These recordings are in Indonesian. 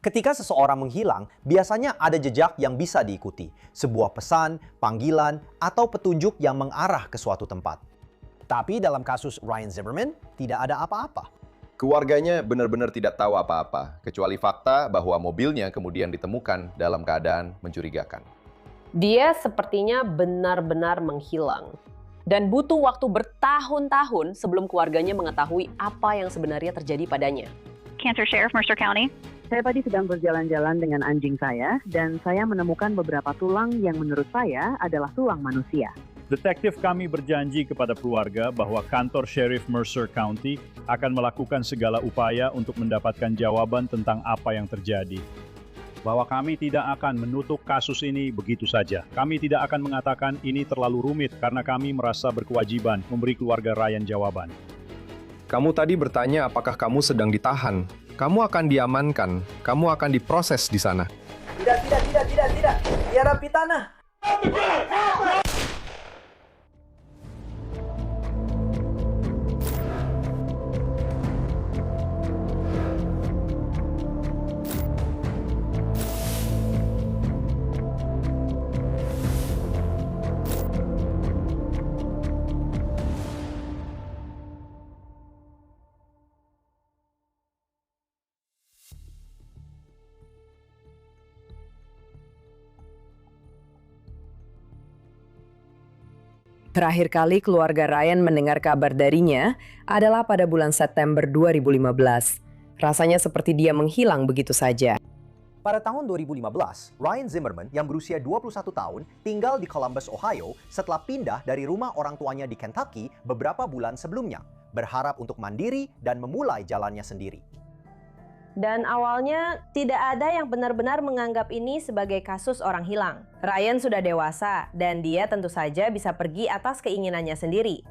Ketika seseorang menghilang, biasanya ada jejak yang bisa diikuti, sebuah pesan, panggilan, atau petunjuk yang mengarah ke suatu tempat. Tapi dalam kasus Ryan Zimmerman, tidak ada apa-apa. Keluarganya benar-benar tidak tahu apa-apa, kecuali fakta bahwa mobilnya kemudian ditemukan dalam keadaan mencurigakan. Dia sepertinya benar-benar menghilang. Dan butuh waktu bertahun-tahun sebelum keluarganya mengetahui apa yang sebenarnya terjadi padanya. Cancer Sheriff, Mercer County. Saya tadi sedang berjalan-jalan dengan anjing saya, dan saya menemukan beberapa tulang yang menurut saya adalah tulang manusia. Detektif kami berjanji kepada keluarga bahwa kantor Sheriff Mercer County akan melakukan segala upaya untuk mendapatkan jawaban tentang apa yang terjadi. Bahwa kami tidak akan menutup kasus ini begitu saja. Kami tidak akan mengatakan ini terlalu rumit karena kami merasa berkewajiban memberi keluarga Ryan jawaban. Kamu tadi bertanya apakah kamu sedang ditahan. Kamu akan diamankan. Kamu akan diproses di sana. Tidak. Tiara Pitana. Terakhir kali keluarga Ryan mendengar kabar darinya adalah pada bulan September 2015. Rasanya seperti dia menghilang begitu saja. Pada tahun 2015, Ryan Zimmerman yang berusia 21 tahun tinggal di Columbus, Ohio setelah pindah dari rumah orang tuanya di Kentucky beberapa bulan sebelumnya, berharap untuk mandiri dan memulai jalannya sendiri. Dan awalnya tidak ada yang benar-benar menganggap ini sebagai kasus orang hilang. Ryan sudah dewasa dan dia tentu saja bisa pergi atas keinginannya sendiri.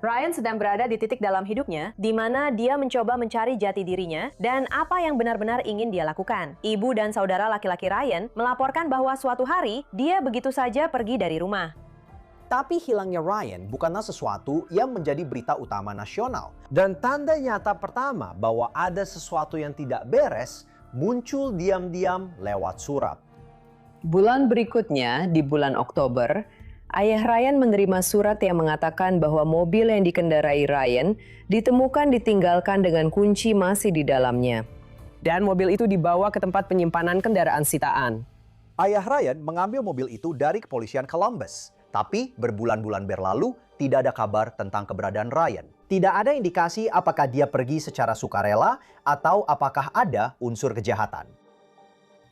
Ryan sedang berada di titik dalam hidupnya di mana dia mencoba mencari jati dirinya dan apa yang benar-benar ingin dia lakukan. Ibu dan saudara laki-laki Ryan melaporkan bahwa suatu hari dia begitu saja pergi dari rumah. Tapi hilangnya Ryan bukanlah sesuatu yang menjadi berita utama nasional. Dan tanda nyata pertama bahwa ada sesuatu yang tidak beres muncul diam-diam lewat surat. Bulan berikutnya, di bulan Oktober, ayah Ryan menerima surat yang mengatakan bahwa mobil yang dikendarai Ryan ditemukan ditinggalkan dengan kunci masih di dalamnya. Dan mobil itu dibawa ke tempat penyimpanan kendaraan sitaan. Ayah Ryan mengambil mobil itu dari kepolisian Columbus. Tapi berbulan-bulan berlalu, tidak ada kabar tentang keberadaan Ryan. Tidak ada indikasi apakah dia pergi secara sukarela atau apakah ada unsur kejahatan.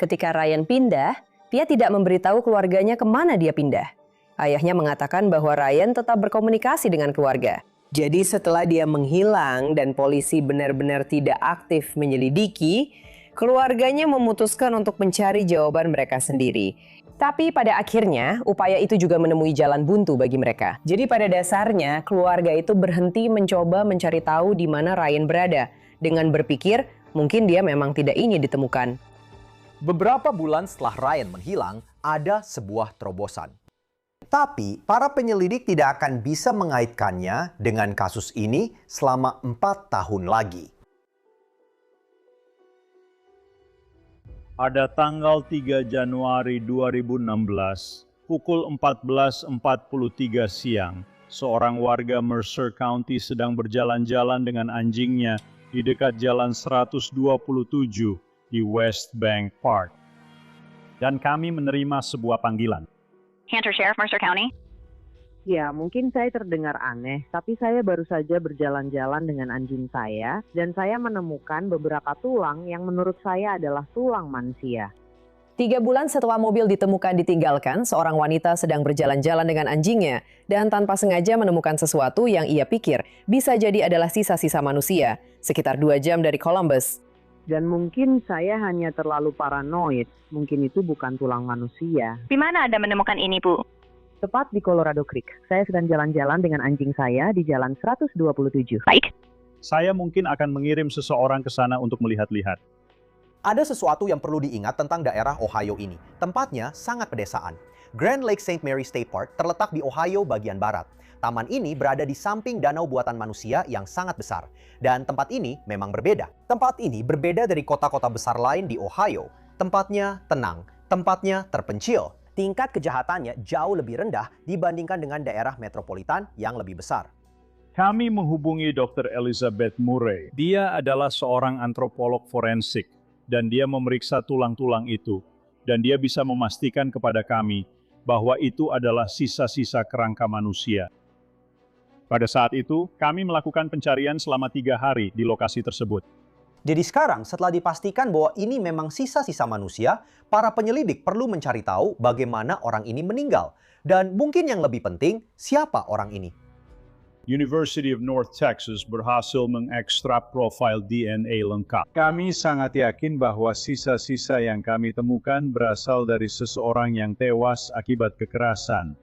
Ketika Ryan pindah, dia tidak memberitahu keluarganya kemana dia pindah. Ayahnya mengatakan bahwa Ryan tetap berkomunikasi dengan keluarga. Jadi setelah dia menghilang dan polisi benar-benar tidak aktif menyelidiki, keluarganya memutuskan untuk mencari jawaban mereka sendiri. Tapi pada akhirnya, upaya itu juga menemui jalan buntu bagi mereka. Jadi pada dasarnya, keluarga itu berhenti mencoba mencari tahu di mana Ryan berada, dengan berpikir mungkin dia memang tidak ingin ditemukan. Beberapa bulan setelah Ryan menghilang, ada sebuah terobosan. Tapi para penyelidik tidak akan bisa mengaitkannya dengan kasus ini selama 4 tahun lagi. Pada tanggal 3 Januari 2016, pukul 14.43 siang, seorang warga Mercer County sedang berjalan-jalan dengan anjingnya di dekat Jalan 127 di West Bank Park. Dan kami menerima sebuah panggilan. Cancer Sheriff, Mercer County. Ya, mungkin saya terdengar aneh, tapi saya baru saja berjalan-jalan dengan anjing saya, dan saya menemukan beberapa tulang yang menurut saya adalah tulang manusia. 3 bulan setelah mobil ditemukan ditinggalkan, seorang wanita sedang berjalan-jalan dengan anjingnya dan tanpa sengaja menemukan sesuatu yang ia pikir bisa jadi adalah sisa-sisa manusia, sekitar 2 jam dari Columbus. Dan mungkin saya hanya terlalu paranoid, mungkin itu bukan tulang manusia. Di mana Anda menemukan ini, Bu? Tepat di Colorado Creek, saya sedang jalan-jalan dengan anjing saya di Jalan 127. Baik. Saya mungkin akan mengirim seseorang ke sana untuk melihat-lihat. Ada sesuatu yang perlu diingat tentang daerah Ohio ini. Tempatnya sangat pedesaan. Grand Lake St. Mary State Park terletak di Ohio bagian barat. Taman ini berada di samping danau buatan manusia yang sangat besar. Dan tempat ini memang berbeda. Tempat ini berbeda dari kota-kota besar lain di Ohio. Tempatnya tenang, tempatnya terpencil. Tingkat kejahatannya jauh lebih rendah dibandingkan dengan daerah metropolitan yang lebih besar. Kami menghubungi Dr. Elizabeth Murray. Dia adalah seorang antropolog forensik dan dia memeriksa tulang-tulang itu. Dan dia bisa memastikan kepada kami bahwa itu adalah sisa-sisa kerangka manusia. Pada saat itu, kami melakukan pencarian selama 3 hari di lokasi tersebut. Jadi sekarang, setelah dipastikan bahwa ini memang sisa-sisa manusia, para penyelidik perlu mencari tahu bagaimana orang ini meninggal. Dan mungkin yang lebih penting, siapa orang ini? University of North Texas berhasil mengekstrak profil DNA lengkap. Kami sangat yakin bahwa sisa-sisa yang kami temukan berasal dari seseorang yang tewas akibat kekerasan.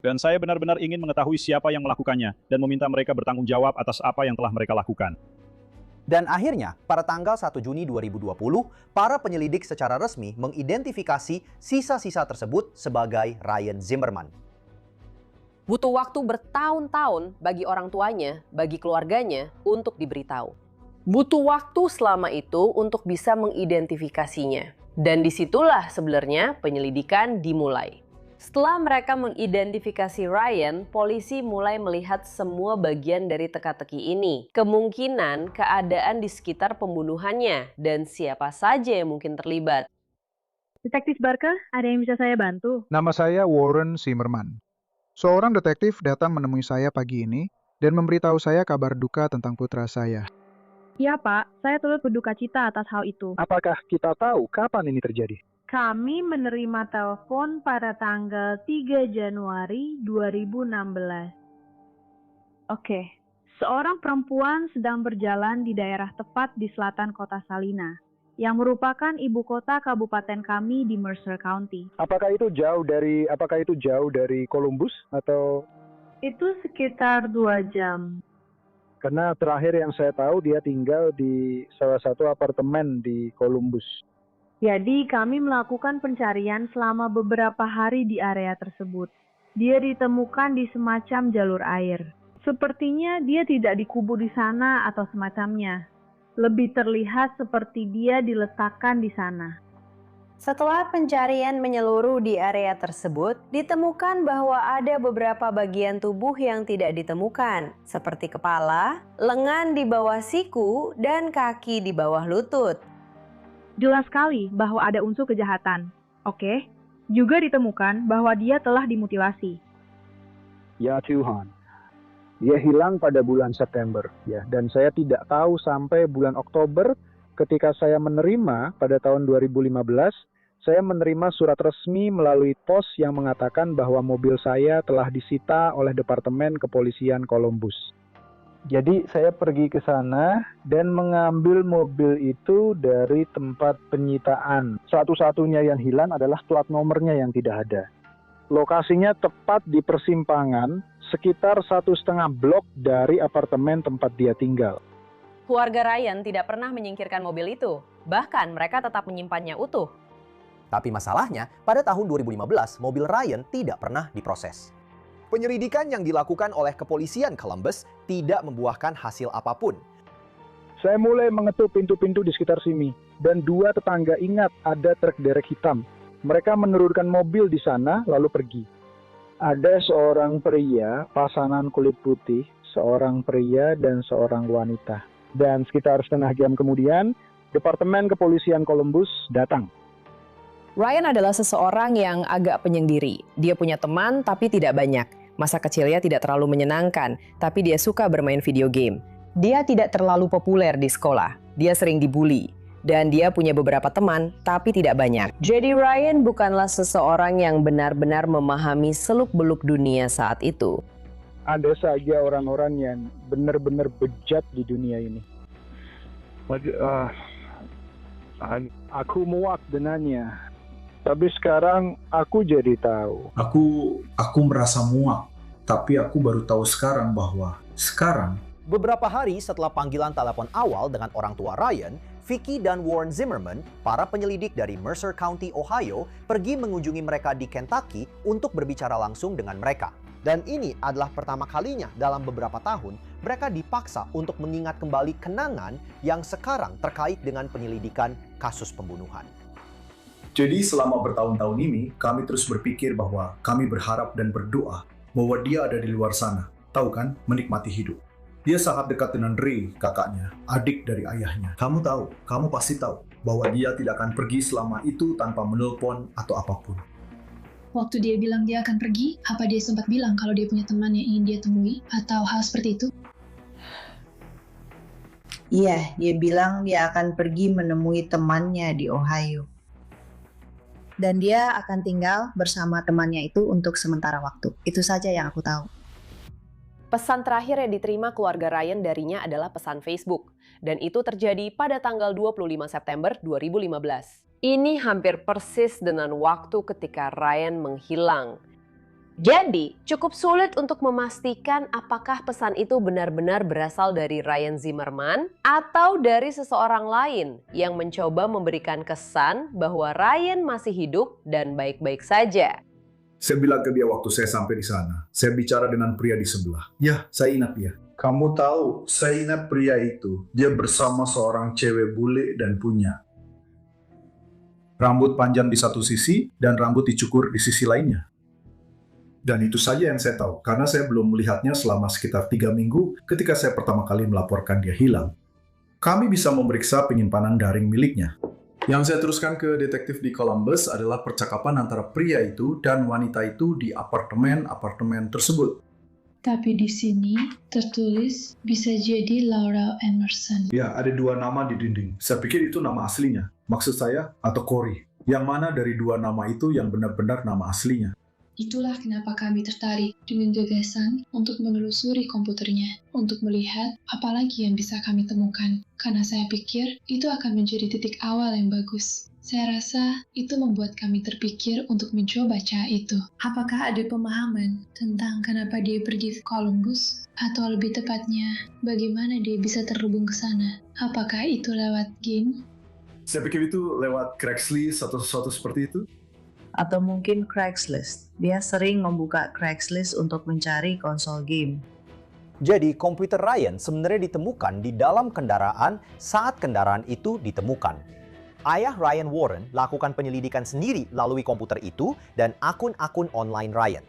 Dan saya benar-benar ingin mengetahui siapa yang melakukannya dan meminta mereka bertanggung jawab atas apa yang telah mereka lakukan. Dan akhirnya, pada tanggal 1 Juni 2020, para penyelidik secara resmi mengidentifikasi sisa-sisa tersebut sebagai Ryan Zimmerman. Butuh waktu bertahun-tahun bagi orang tuanya, bagi keluarganya, untuk diberitahu. Butuh waktu selama itu untuk bisa mengidentifikasinya. Dan disitulah sebenarnya penyelidikan dimulai. Setelah mereka mengidentifikasi Ryan, polisi mulai melihat semua bagian dari teka-teki ini. Kemungkinan keadaan di sekitar pembunuhannya dan siapa saja yang mungkin terlibat. Detektif Barker, ada yang bisa saya bantu? Nama saya Warren Zimmerman. Seorang detektif datang menemui saya pagi ini dan memberitahu saya kabar duka tentang putra saya. Ya Pak, saya turut berduka cita atas hal itu. Apakah kita tahu kapan ini terjadi? Kami menerima telepon pada tanggal 3 Januari 2016. Oke, seorang perempuan sedang berjalan di daerah tepat di selatan kota Salina, yang merupakan ibu kota kabupaten kami di Mercer County. Apakah itu jauh dari Columbus atau? Itu sekitar 2 jam. Karena terakhir yang saya tahu dia tinggal di salah satu apartemen di Columbus. Jadi kami melakukan pencarian selama beberapa hari di area tersebut. Dia ditemukan di semacam jalur air. Sepertinya dia tidak dikubur di sana atau semacamnya. Lebih terlihat seperti dia diletakkan di sana. Setelah pencarian menyeluruh di area tersebut, ditemukan bahwa ada beberapa bagian tubuh yang tidak ditemukan, seperti kepala, lengan di bawah siku, dan kaki di bawah lutut. Jelas sekali bahwa ada unsur kejahatan. Oke, juga ditemukan bahwa dia telah dimutilasi. Ya Tuhan, dia hilang pada bulan September, ya, dan saya tidak tahu sampai bulan Oktober ketika saya menerima pada tahun 2015, saya menerima surat resmi melalui pos yang mengatakan bahwa mobil saya telah disita oleh Departemen Kepolisian Columbus. Jadi saya pergi ke sana dan mengambil mobil itu dari tempat penyitaan. Satu-satunya yang hilang adalah plat nomornya yang tidak ada. Lokasinya tepat di persimpangan, sekitar 1,5 blok dari apartemen tempat dia tinggal. Keluarga Ryan tidak pernah menyingkirkan mobil itu. Bahkan mereka tetap menyimpannya utuh. Tapi masalahnya, pada tahun 2015, mobil Ryan tidak pernah diproses. Penyelidikan yang dilakukan oleh kepolisian Columbus tidak membuahkan hasil apapun. Saya mulai mengetuk pintu-pintu di sekitar sini, dan 2 tetangga ingat ada truk derek hitam. Mereka menurunkan mobil di sana, lalu pergi. Ada seorang pria, pasangan kulit putih, seorang pria dan seorang wanita. Dan sekitar setengah jam kemudian, Departemen Kepolisian Columbus datang. Ryan adalah seseorang yang agak penyendiri. Dia punya teman tapi tidak banyak. Masa kecilnya tidak terlalu menyenangkan, tapi dia suka bermain video game. Dia tidak terlalu populer di sekolah. Dia sering dibully. Dan dia punya beberapa teman, tapi tidak banyak. Jadi Ryan bukanlah seseorang yang benar-benar memahami seluk-beluk dunia saat itu. Ada saja orang-orang yang benar-benar bejat di dunia ini. Aku muak dengannya. Tapi sekarang aku jadi tahu. Aku merasa muak, tapi aku baru tahu sekarang bahwa sekarang. Beberapa hari setelah panggilan telepon awal dengan orang tua Ryan, Vicky dan Warren Zimmerman, para penyelidik dari Mercer County, Ohio, pergi mengunjungi mereka di Kentucky untuk berbicara langsung dengan mereka. Dan ini adalah pertama kalinya dalam beberapa tahun mereka dipaksa untuk mengingat kembali kenangan yang sekarang terkait dengan penyelidikan kasus pembunuhan. Jadi selama bertahun-tahun ini, kami terus berpikir bahwa kami berharap dan berdoa bahwa dia ada di luar sana. Tahu kan, menikmati hidup. Dia sangat dekat dengan Ray, kakaknya, adik dari ayahnya. Kamu tahu, kamu pasti tahu bahwa dia tidak akan pergi selama itu tanpa menelpon atau apapun. Waktu dia bilang dia akan pergi, apa dia sempat bilang kalau dia punya teman yang ingin dia temui atau hal seperti itu? Iya, dia bilang dia akan pergi menemui temannya di Ohio. Dan dia akan tinggal bersama temannya itu untuk sementara waktu. Itu saja yang aku tahu. Pesan terakhir yang diterima keluarga Ryan darinya adalah pesan Facebook. Dan itu terjadi pada tanggal 25 September 2015. Ini hampir persis dengan waktu ketika Ryan menghilang. Jadi, cukup sulit untuk memastikan apakah pesan itu benar-benar berasal dari Ryan Zimmerman atau dari seseorang lain yang mencoba memberikan kesan bahwa Ryan masih hidup dan baik-baik saja. Saya bilang ke dia waktu saya sampai di sana. Saya bicara dengan pria di sebelah. Ya, saya ingat dia. Kamu tahu, saya ingat pria itu. Dia bersama seorang cewek bule dan punya rambut panjang di satu sisi dan rambut dicukur di sisi lainnya. Dan itu saja yang saya tahu, karena saya belum melihatnya selama sekitar 3 minggu ketika saya pertama kali melaporkan dia hilang. Kami bisa memeriksa penyimpanan daring miliknya. Yang saya teruskan ke detektif di Columbus adalah percakapan antara pria itu dan wanita itu di apartemen tersebut. Tapi di sini tertulis bisa jadi Laura Emerson. Ya, ada 2 nama di dinding. Saya pikir itu nama aslinya. Maksud saya, atau Corey. Yang mana dari 2 nama itu yang benar-benar nama aslinya? Itulah kenapa kami tertarik dengan gagasan untuk menelusuri komputernya, untuk melihat apa lagi yang bisa kami temukan. Karena saya pikir itu akan menjadi titik awal yang bagus. Saya rasa itu membuat kami terpikir untuk mencoba cara itu. Apakah ada pemahaman tentang kenapa dia pergi ke Columbus? Atau lebih tepatnya, bagaimana dia bisa terhubung ke sana? Apakah itu lewat game? Saya pikir itu lewat Craigslist atau sesuatu seperti itu. Atau mungkin Craigslist. Dia sering membuka Craigslist untuk mencari konsol game. Jadi komputer Ryan sebenarnya ditemukan di dalam kendaraan saat kendaraan itu ditemukan. Ayah Ryan Warren lakukan penyelidikan sendiri melalui komputer itu dan akun-akun online Ryan.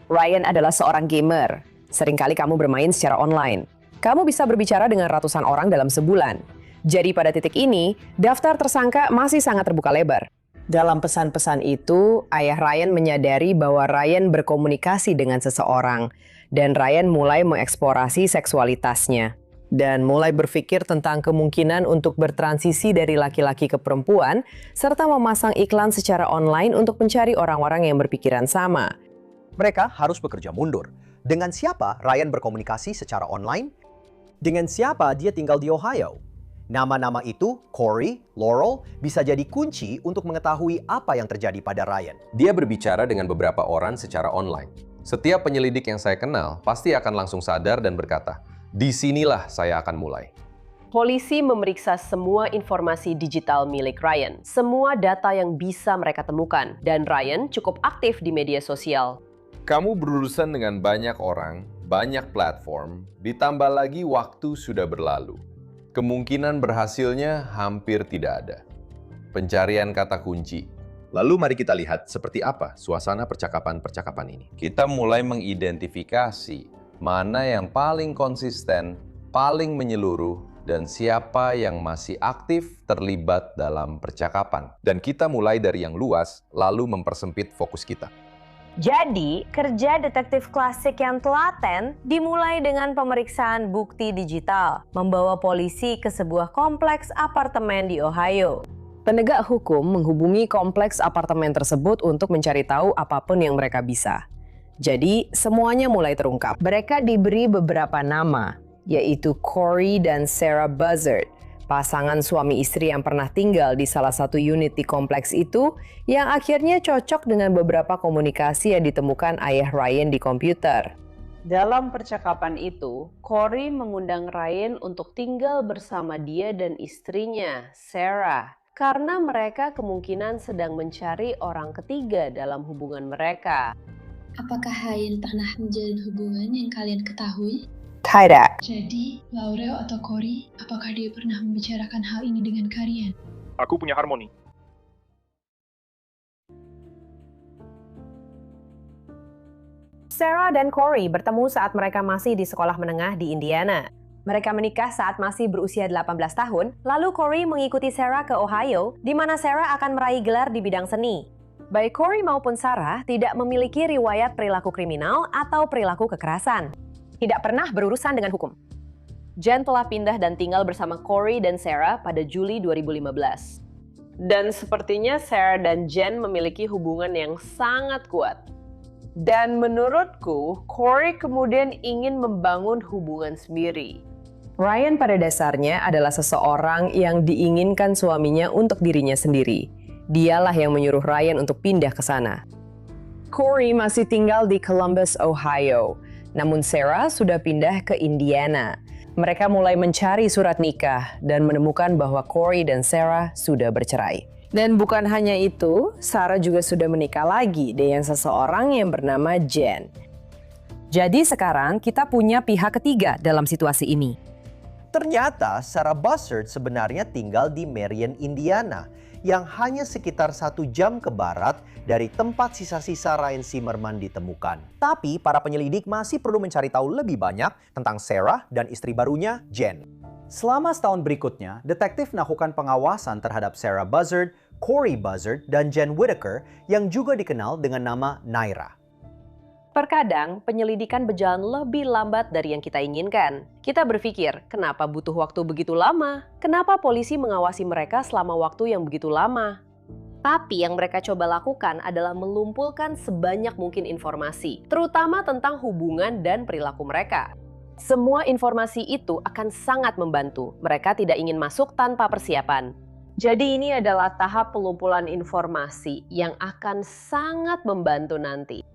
Ryan adalah seorang gamer. Seringkali kamu bermain secara online. Kamu bisa berbicara dengan ratusan orang dalam sebulan. Jadi pada titik ini, daftar tersangka masih sangat terbuka lebar. Dalam pesan-pesan itu, ayah Ryan menyadari bahwa Ryan berkomunikasi dengan seseorang dan Ryan mulai mengeksplorasi seksualitasnya dan mulai berpikir tentang kemungkinan untuk bertransisi dari laki-laki ke perempuan serta memasang iklan secara online untuk mencari orang-orang yang berpikiran sama. Mereka harus bekerja mundur. Dengan siapa Ryan berkomunikasi secara online? Dengan siapa dia tinggal di Ohio? Nama-nama itu, Corey, Laurel, bisa jadi kunci untuk mengetahui apa yang terjadi pada Ryan. Dia berbicara dengan beberapa orang secara online. Setiap penyelidik yang saya kenal pasti akan langsung sadar dan berkata, disinilah saya akan mulai. Polisi memeriksa semua informasi digital milik Ryan, semua data yang bisa mereka temukan, dan Ryan cukup aktif di media sosial. Kamu berurusan dengan banyak orang, banyak platform, ditambah lagi waktu sudah berlalu. Kemungkinan berhasilnya hampir tidak ada. Pencarian kata kunci. Lalu mari kita lihat seperti apa suasana percakapan-percakapan ini. Kita mulai mengidentifikasi mana yang paling konsisten, paling menyeluruh, dan siapa yang masih aktif terlibat dalam percakapan. Dan kita mulai dari yang luas, lalu mempersempit fokus kita. Jadi, kerja detektif klasik yang telaten dimulai dengan pemeriksaan bukti digital, membawa polisi ke sebuah kompleks apartemen di Ohio. Penegak hukum menghubungi kompleks apartemen tersebut untuk mencari tahu apapun yang mereka bisa. Jadi, semuanya mulai terungkap. Mereka diberi beberapa nama, yaitu Corey dan Sarah Buzzard, pasangan suami istri yang pernah tinggal di salah satu unit di kompleks itu, yang akhirnya cocok dengan beberapa komunikasi yang ditemukan ayah Ryan di komputer. Dalam percakapan itu, Corey mengundang Ryan untuk tinggal bersama dia dan istrinya, Sarah, karena mereka kemungkinan sedang mencari orang ketiga dalam hubungan mereka. Apakah Ryan pernah menjalin hubungan yang kalian ketahui? Tidak. Jadi, Laurel atau Corey, apakah dia pernah membicarakan hal ini dengan kalian? Aku punya Harmony. Sarah dan Corey bertemu saat mereka masih di sekolah menengah di Indiana. Mereka menikah saat masih berusia 18 tahun, lalu Corey mengikuti Sarah ke Ohio, di mana Sarah akan meraih gelar di bidang seni. Baik Corey maupun Sarah tidak memiliki riwayat perilaku kriminal atau perilaku kekerasan. Tidak pernah berurusan dengan hukum. Jen telah pindah dan tinggal bersama Corey dan Sarah pada Juli 2015. Dan sepertinya Sarah dan Jen memiliki hubungan yang sangat kuat. Dan menurutku, Corey kemudian ingin membangun hubungan sendiri. Ryan pada dasarnya adalah seseorang yang diinginkan suaminya untuk dirinya sendiri. Dialah yang menyuruh Ryan untuk pindah ke sana. Corey masih tinggal di Columbus, Ohio. Namun Sarah sudah pindah ke Indiana. Mereka mulai mencari surat nikah dan menemukan bahwa Corey dan Sarah sudah bercerai. Dan bukan hanya itu, Sarah juga sudah menikah lagi dengan seseorang yang bernama Jen. Jadi sekarang kita punya pihak ketiga dalam situasi ini. Ternyata Sarah Buzzard sebenarnya tinggal di Marion, Indiana, yang hanya sekitar 1 jam ke barat dari tempat sisa-sisa Ryan Zimmerman ditemukan. Tapi para penyelidik masih perlu mencari tahu lebih banyak tentang Sarah dan istri barunya, Jen. Selama setahun berikutnya, detektif melakukan pengawasan terhadap Sarah Buzzard, Corey Buzzard, dan Jen Whitaker yang juga dikenal dengan nama Naira. Terkadang, penyelidikan berjalan lebih lambat dari yang kita inginkan. Kita berpikir, kenapa butuh waktu begitu lama? Kenapa polisi mengawasi mereka selama waktu yang begitu lama? Tapi yang mereka coba lakukan adalah melumpulkan sebanyak mungkin informasi, terutama tentang hubungan dan perilaku mereka. Semua informasi itu akan sangat membantu. Mereka tidak ingin masuk tanpa persiapan. Jadi ini adalah tahap pelumpulan informasi yang akan sangat membantu nanti.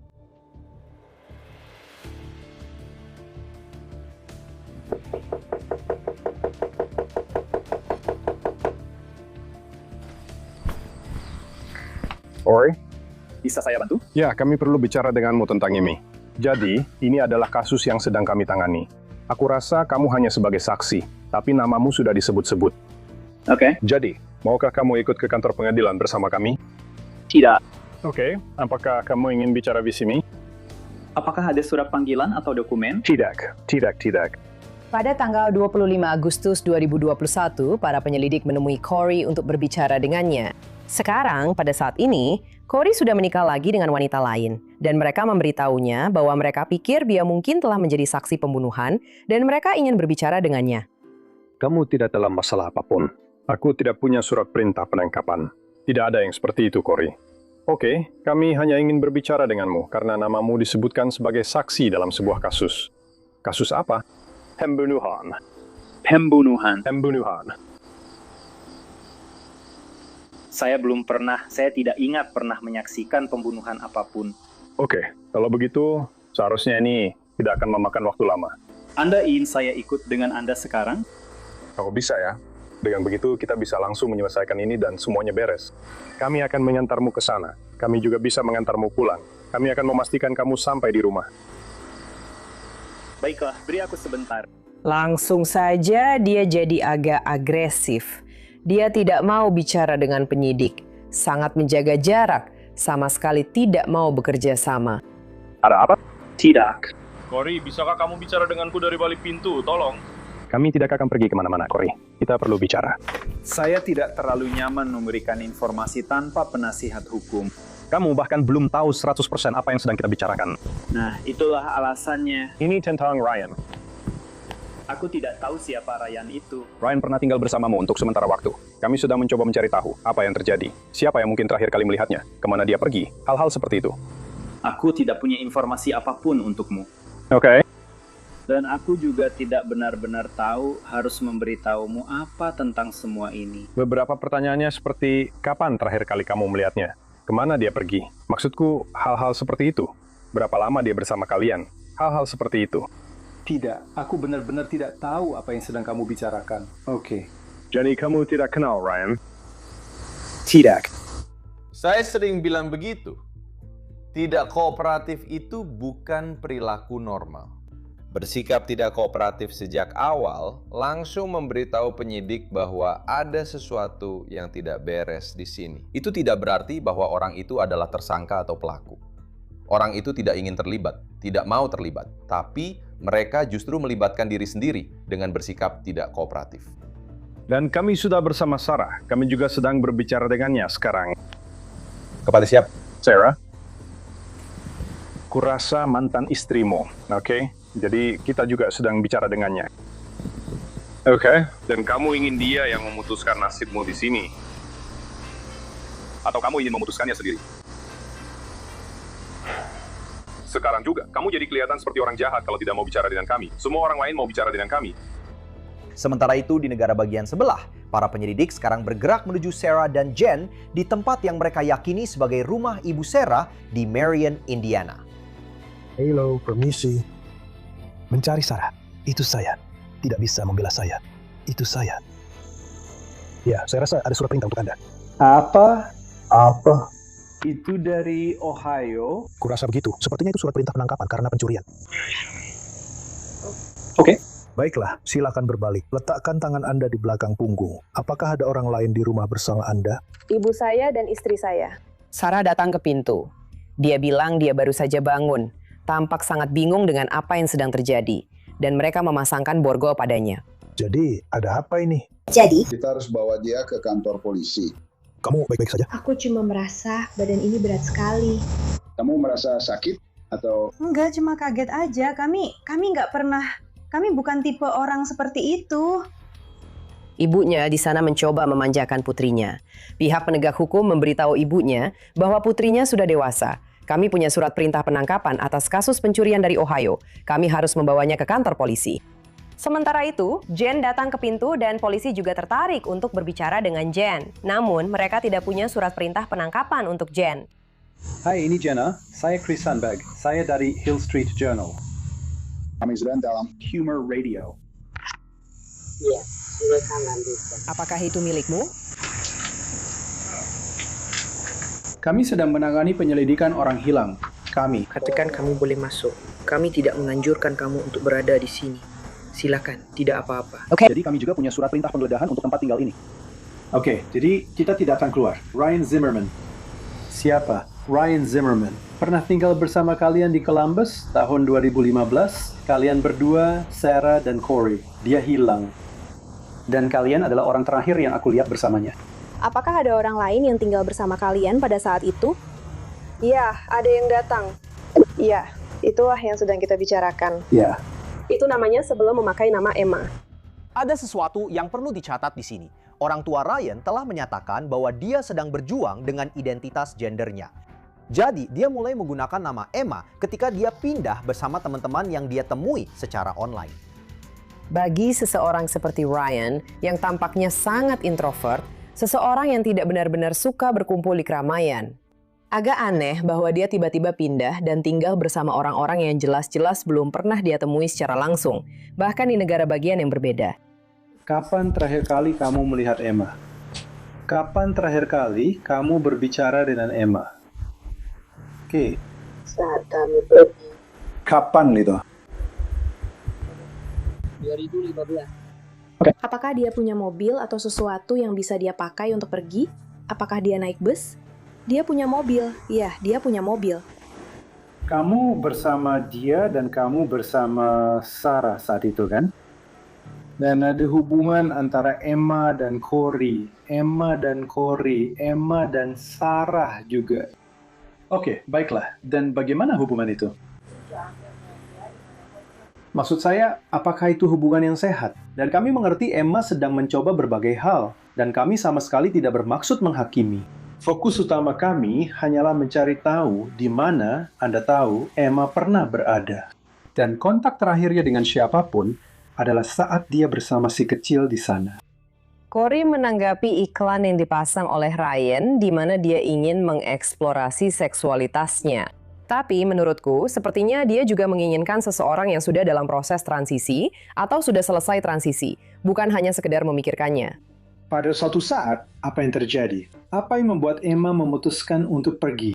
Corey? Bisa saya bantu? Ya, kami perlu bicara denganmu tentang ini. Jadi, ini adalah kasus yang sedang kami tangani. Aku rasa kamu hanya sebagai saksi, tapi namamu sudah disebut-sebut. Oke. Jadi, maukah kamu ikut ke kantor pengadilan bersama kami? Tidak. Oke, apakah kamu ingin bicara di sini? Apakah ada surat panggilan atau dokumen? Tidak. Pada tanggal 25 Agustus 2021, para penyelidik menemui Corey untuk berbicara dengannya. Sekarang, pada saat ini, Corey sudah menikah lagi dengan wanita lain, dan mereka memberitahunya bahwa mereka pikir dia mungkin telah menjadi saksi pembunuhan, dan mereka ingin berbicara dengannya. Kamu tidak dalam masalah apapun. Aku tidak punya surat perintah penangkapan. Tidak ada yang seperti itu, Corey. Oke, kami hanya ingin berbicara denganmu karena namamu disebutkan sebagai saksi dalam sebuah kasus. Kasus apa? Pembunuhan. Saya tidak ingat pernah menyaksikan pembunuhan apapun. Oke, kalau begitu seharusnya ini tidak akan memakan waktu lama. Anda ingin saya ikut dengan Anda sekarang? Kalau bisa ya. Dengan begitu kita bisa langsung menyelesaikan ini dan semuanya beres. Kami akan mengantarmu ke sana. Kami juga bisa mengantarmu pulang. Kami akan memastikan kamu sampai di rumah. Baiklah, beri aku sebentar. Langsung saja dia jadi agak agresif. Dia tidak mau bicara dengan penyidik, sangat menjaga jarak, sama sekali tidak mau bekerja sama. Ada apa? Tidak. Corey, bisakah kamu bicara denganku dari balik pintu? Tolong. Kami tidak akan pergi kemana-mana, Corey. Kita perlu bicara. Saya tidak terlalu nyaman memberikan informasi tanpa penasihat hukum. Kamu bahkan belum tahu 100% apa yang sedang kita bicarakan. Nah, itulah alasannya. Ini tentang Ryan. Aku tidak tahu siapa Ryan itu. Ryan pernah tinggal bersamamu untuk sementara waktu. Kami sedang mencoba mencari tahu apa yang terjadi. Siapa yang mungkin terakhir kali melihatnya? Kemana dia pergi? Hal-hal seperti itu. Aku tidak punya informasi apapun untukmu. Oke. Dan aku juga tidak benar-benar tahu harus memberitahumu apa tentang semua ini. Beberapa pertanyaannya seperti, kapan terakhir kali kamu melihatnya? Kemana dia pergi? Maksudku, hal-hal seperti itu. Berapa lama dia bersama kalian? hal-hal seperti itu. Tidak, aku benar-benar tidak tahu apa yang sedang kamu bicarakan. Oke. Jadi kamu tidak kenal Ryan? Tidak. Saya sering bilang begitu. Tidak kooperatif itu bukan perilaku normal. Bersikap tidak kooperatif sejak awal langsung memberitahu penyidik bahwa ada sesuatu yang tidak beres di sini. Itu tidak berarti bahwa orang itu adalah tersangka atau pelaku. Orang itu tidak ingin terlibat, tidak mau terlibat, tapi mereka justru melibatkan diri sendiri dengan bersikap tidak kooperatif. Dan kami sudah bersama Sarah. Kami juga sedang berbicara dengannya sekarang. Kepada siapa? Sarah? Kurasa mantan istrimu, oke? Jadi kita juga sedang bicara dengannya. Oke. Dan kamu ingin dia yang memutuskan nasibmu di sini? Atau kamu ingin memutuskannya sendiri? Sekarang juga, kamu jadi kelihatan seperti orang jahat kalau tidak mau bicara dengan kami. Semua orang lain mau bicara dengan kami. Sementara itu di negara bagian sebelah, para penyelidik sekarang bergerak menuju Sarah dan Jen di tempat yang mereka yakini sebagai rumah ibu Sarah di Marion, Indiana. Halo, permisi. Mencari Sarah, itu saya. Tidak bisa membela saya. Itu saya. Ya, saya rasa ada surat perintah untuk Anda. Apa? Apa? Itu dari Ohio? Kurasa begitu. Sepertinya itu surat perintah penangkapan karena pencurian. Oke. Baiklah, silakan berbalik. Letakkan tangan Anda di belakang punggung. Apakah ada orang lain di rumah bersama Anda? Ibu saya dan istri saya. Sarah datang ke pintu. Dia bilang dia baru saja bangun. Tampak sangat bingung dengan apa yang sedang terjadi. Dan mereka memasangkan borgol padanya. Jadi, ada apa ini? Jadi, kita harus bawa dia ke kantor polisi. Kamu baik-baik saja? Aku cuma merasa badan ini berat sekali. Kamu merasa sakit atau? Enggak, cuma kaget aja. Kami bukan tipe orang seperti itu. Ibunya di sana mencoba memanjakan putrinya. Pihak penegak hukum memberitahu ibunya bahwa putrinya sudah dewasa. Kami punya surat perintah penangkapan atas kasus pencurian dari Ohio. Kami harus membawanya ke kantor polisi. Sementara itu, Jen datang ke pintu dan polisi juga tertarik untuk berbicara dengan Jen. Namun, mereka tidak punya surat perintah penangkapan untuk Jen. Hai, ini Jenna. Saya Chris Sandberg. Saya dari Hill Street Journal. Kami sedang dalam Humor Radio. Iya, silakan lanjutkan. Apakah itu milikmu? Kami sedang menangani penyelidikan orang hilang. Kami. Katakan kamu boleh masuk. Kami tidak menganjurkan kamu untuk berada di sini. Silakan, tidak apa-apa. Oke. Jadi kami juga punya surat perintah penggeledahan untuk tempat tinggal ini. Oke, jadi kita tidak akan keluar. Ryan Zimmerman. Siapa? Ryan Zimmerman. Pernah tinggal bersama kalian di Columbus tahun 2015. Kalian berdua, Sarah dan Corey. Dia hilang. Dan kalian adalah orang terakhir yang aku lihat bersamanya. Apakah ada orang lain yang tinggal bersama kalian pada saat itu? Ya, ada yang datang. Iya, itulah yang sedang kita bicarakan. Ya. Itu namanya sebelum memakai nama Emma. Ada sesuatu yang perlu dicatat di sini. Orang tua Ryan telah menyatakan bahwa dia sedang berjuang dengan identitas gendernya. Jadi, dia mulai menggunakan nama Emma ketika dia pindah bersama teman-teman yang dia temui secara online. Bagi seseorang seperti Ryan, yang tampaknya sangat introvert, seseorang yang tidak benar-benar suka berkumpul di keramaian, agak aneh bahwa dia tiba-tiba pindah dan tinggal bersama orang-orang yang jelas-jelas belum pernah dia temui secara langsung, bahkan di negara bagian yang berbeda. Kapan terakhir kali kamu melihat Emma? Kapan terakhir kali kamu berbicara dengan Emma? Oke. Saat kami pergi. Kapan itu? 2015. Okay. Apakah dia punya mobil atau sesuatu yang bisa dia pakai untuk pergi? Apakah dia naik bus? Dia punya mobil. Ya, dia punya mobil. Kamu bersama dia dan kamu bersama Sarah saat itu, kan? Dan ada hubungan antara Emma dan Corey. Emma dan Corey. Emma dan Sarah juga. Oke, baiklah. Dan bagaimana hubungan itu? Maksud saya, apakah itu hubungan yang sehat? Dan kami mengerti Emma sedang mencoba berbagai hal. Dan kami sama sekali tidak bermaksud menghakimi. Fokus utama kami hanyalah mencari tahu di mana Anda tahu Emma pernah berada. Dan kontak terakhirnya dengan siapapun adalah saat dia bersama si kecil di sana. Corey menanggapi iklan yang dipasang oleh Ryan di mana dia ingin mengeksplorasi seksualitasnya. Tapi menurutku, sepertinya dia juga menginginkan seseorang yang sudah dalam proses transisi atau sudah selesai transisi, bukan hanya sekedar memikirkannya. Pada suatu saat, apa yang terjadi? Apa yang membuat Emma memutuskan untuk pergi?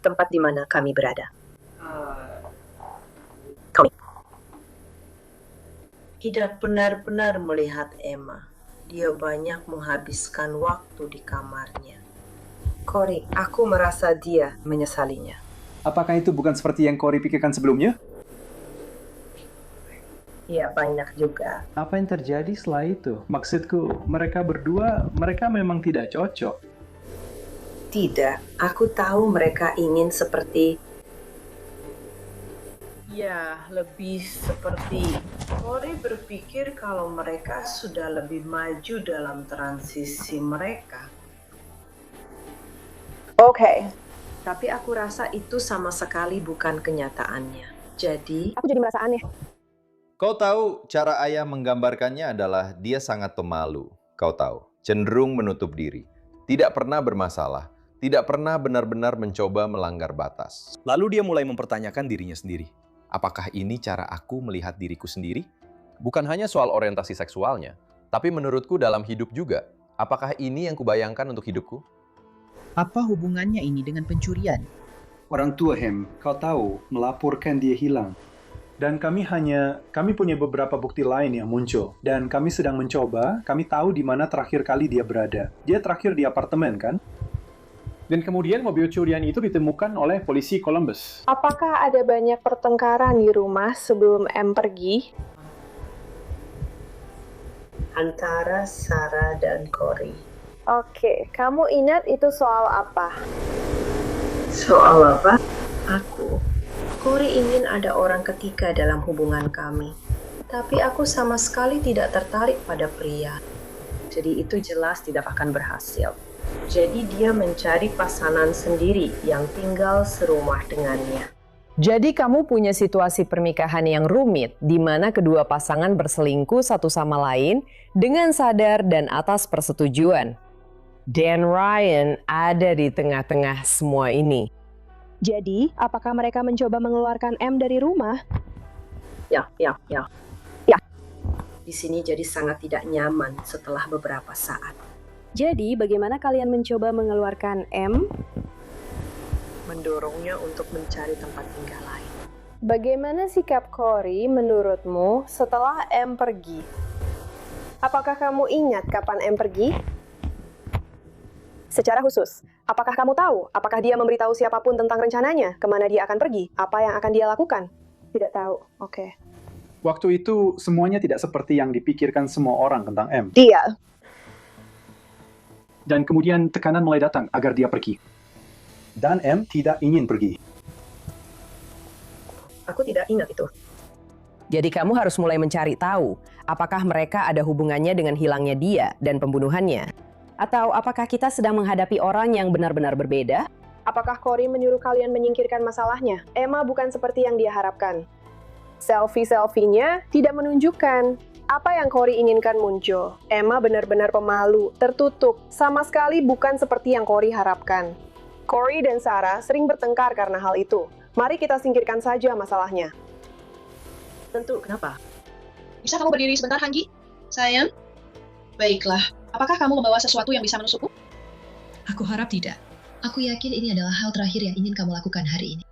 Tempat di mana kami berada. Tidak benar-benar melihat Emma. Dia banyak menghabiskan waktu di kamarnya. Cory, aku merasa dia menyesalinya. Apakah itu bukan seperti yang Cory pikirkan sebelumnya? Ya, banyak juga. Apa yang terjadi setelah itu? Maksudku, mereka berdua, mereka memang tidak cocok. Tidak, aku tahu mereka ingin seperti... Ya, lebih seperti... Cory berpikir kalau mereka sudah lebih maju dalam transisi mereka. Oke. Tapi aku rasa itu sama sekali bukan kenyataannya. Jadi... Aku jadi merasa aneh. Kau tahu, cara ayah menggambarkannya adalah dia sangat pemalu. Kau tahu, cenderung menutup diri. Tidak pernah bermasalah. Tidak pernah benar-benar mencoba melanggar batas. Lalu dia mulai mempertanyakan dirinya sendiri. Apakah ini cara aku melihat diriku sendiri? Bukan hanya soal orientasi seksualnya, tapi menurutku dalam hidup juga. Apakah ini yang kubayangkan untuk hidupku? Apa hubungannya ini dengan pencurian? Orang tua Hem, kau tahu, melaporkan dia hilang. Dan kami punya beberapa bukti lain yang muncul. Dan kami sedang mencoba, kami tahu di mana terakhir kali dia berada. Dia terakhir di apartemen, kan? Dan kemudian mobil curian itu ditemukan oleh polisi Columbus. Apakah ada banyak pertengkaran di rumah sebelum M pergi? Antara Sarah dan Cory. Oke, kamu ingat itu soal apa? Soal apa? Aku. Cory ingin ada orang ketiga dalam hubungan kami. Tapi aku sama sekali tidak tertarik pada pria. Jadi itu jelas tidak akan berhasil. Jadi dia mencari pasangan sendiri yang tinggal serumah dengannya. Jadi kamu punya situasi pernikahan yang rumit di mana kedua pasangan berselingkuh satu sama lain dengan sadar dan atas persetujuan. Dan Ryan ada di tengah-tengah semua ini. Jadi, apakah mereka mencoba mengeluarkan M dari rumah? Ya. Ya. Di sini jadi sangat tidak nyaman setelah beberapa saat. Jadi, bagaimana kalian mencoba mengeluarkan M? Mendorongnya untuk mencari tempat tinggal lain. Bagaimana sikap Cory menurutmu setelah M pergi? Apakah kamu ingat kapan M pergi? Secara khusus, apakah kamu tahu apakah dia memberitahu siapapun tentang rencananya, kemana dia akan pergi, apa yang akan dia lakukan? Tidak tahu, oke. Waktu itu, semuanya tidak seperti yang dipikirkan semua orang tentang M. Dia. Dan kemudian tekanan mulai datang agar dia pergi. Dan M tidak ingin pergi. Aku tidak ingat itu. Jadi kamu harus mulai mencari tahu, apakah mereka ada hubungannya dengan hilangnya dia dan pembunuhannya? Atau apakah kita sedang menghadapi orang yang benar-benar berbeda? Apakah Cory menyuruh kalian menyingkirkan masalahnya? Emma bukan seperti yang dia harapkan. Selfie-selfie-nya tidak menunjukkan apa yang Cory inginkan muncul. Emma benar-benar pemalu, tertutup, sama sekali bukan seperti yang Cory harapkan. Cory dan Sarah sering bertengkar karena hal itu. Mari kita singkirkan saja masalahnya. Tentu, kenapa? Bisa kamu berdiri sebentar, Hanggi? Sayang? Baiklah. Apakah kamu membawa sesuatu yang bisa menusukku? Aku harap tidak. Aku yakin ini adalah hal terakhir yang ingin kamu lakukan hari ini.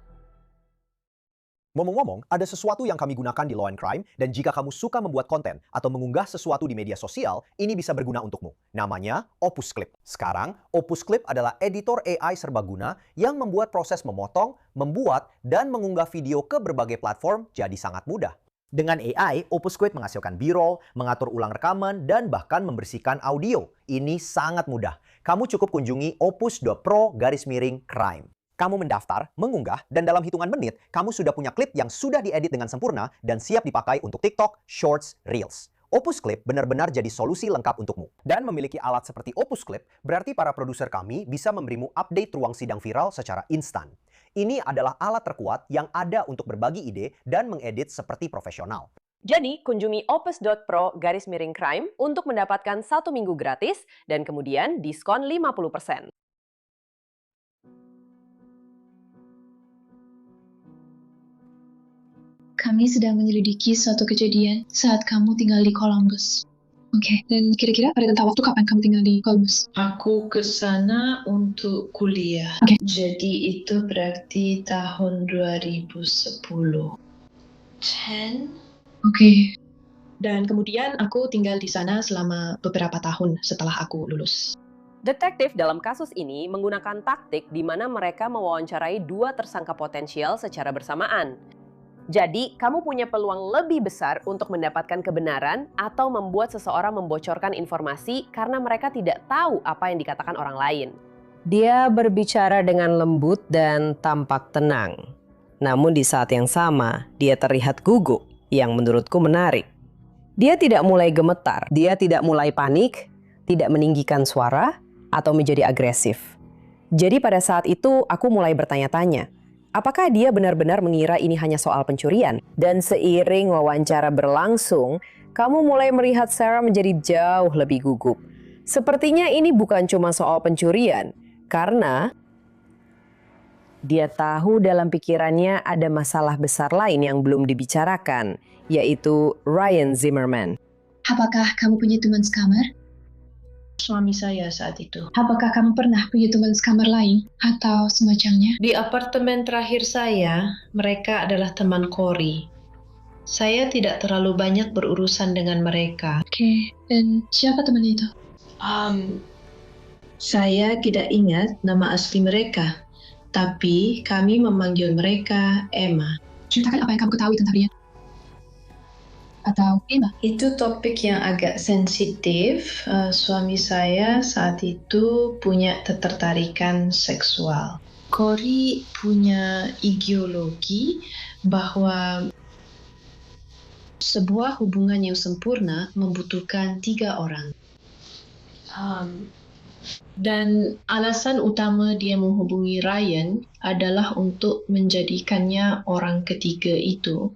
Ngomong-ngomong, ada sesuatu yang kami gunakan di Law and Crime, dan jika kamu suka membuat konten atau mengunggah sesuatu di media sosial, ini bisa berguna untukmu. Namanya Opus Clip. Sekarang, Opus Clip adalah editor AI serbaguna yang membuat proses memotong, membuat, dan mengunggah video ke berbagai platform jadi sangat mudah. Dengan AI, Opus Clip menghasilkan B-roll, mengatur ulang rekaman, dan bahkan membersihkan audio. Ini sangat mudah. Kamu cukup kunjungi opus.pro/crime. Kamu mendaftar, mengunggah, dan dalam hitungan menit, kamu sudah punya klip yang sudah diedit dengan sempurna dan siap dipakai untuk TikTok, Shorts, Reels. Opus Clip benar-benar jadi solusi lengkap untukmu. Dan memiliki alat seperti Opus Clip, berarti para produser kami bisa memberimu update ruang sidang viral secara instan. Ini adalah alat terkuat yang ada untuk berbagi ide dan mengedit seperti profesional. Jadi, kunjungi opus.pro/crime untuk mendapatkan 1 minggu gratis dan kemudian diskon 50%. Kami sedang menyelidiki suatu kejadian saat kamu tinggal di Columbus. Oke, dan kira-kira pada tentang waktu kapan kamu tinggal di Columbus? Aku ke sana untuk kuliah. Jadi itu berarti tahun 2010. Oke. Dan kemudian aku tinggal di sana selama beberapa tahun setelah aku lulus. Detektif dalam kasus ini menggunakan taktik di mana mereka mewawancarai dua tersangka potensial secara bersamaan. Jadi, kamu punya peluang lebih besar untuk mendapatkan kebenaran atau membuat seseorang membocorkan informasi karena mereka tidak tahu apa yang dikatakan orang lain. Dia berbicara dengan lembut dan tampak tenang. Namun di saat yang sama, dia terlihat gugup yang menurutku menarik. Dia tidak mulai gemetar, dia tidak mulai panik, tidak meninggikan suara, atau menjadi agresif. Jadi pada saat itu aku mulai bertanya-tanya, apakah dia benar-benar mengira ini hanya soal pencurian? Dan seiring wawancara berlangsung, kamu mulai melihat Sarah menjadi jauh lebih gugup. Sepertinya ini bukan cuma soal pencurian, karena dia tahu dalam pikirannya ada masalah besar lain yang belum dibicarakan, yaitu Ryan Zimmerman. Apakah kamu punya teman sekamar? Suami saya saat itu. Apakah kamu pernah punya teman sekamar lain atau semacamnya? Di apartemen terakhir saya, mereka adalah teman Corey. Saya tidak terlalu banyak berurusan dengan mereka. Oke, dan siapa teman itu? Saya tidak ingat nama asli mereka, tapi kami memanggil mereka Emma. Ceritakan apa yang kamu ketahui tentang Ryan. Atau Emma? Itu topik yang agak sensitif. Suami saya saat itu punya ketertarikan seksual. Corey punya ideologi bahwa sebuah hubungan yang sempurna membutuhkan 3 orang. Dan alasan utama dia menghubungi Ryan adalah untuk menjadikannya orang ketiga itu.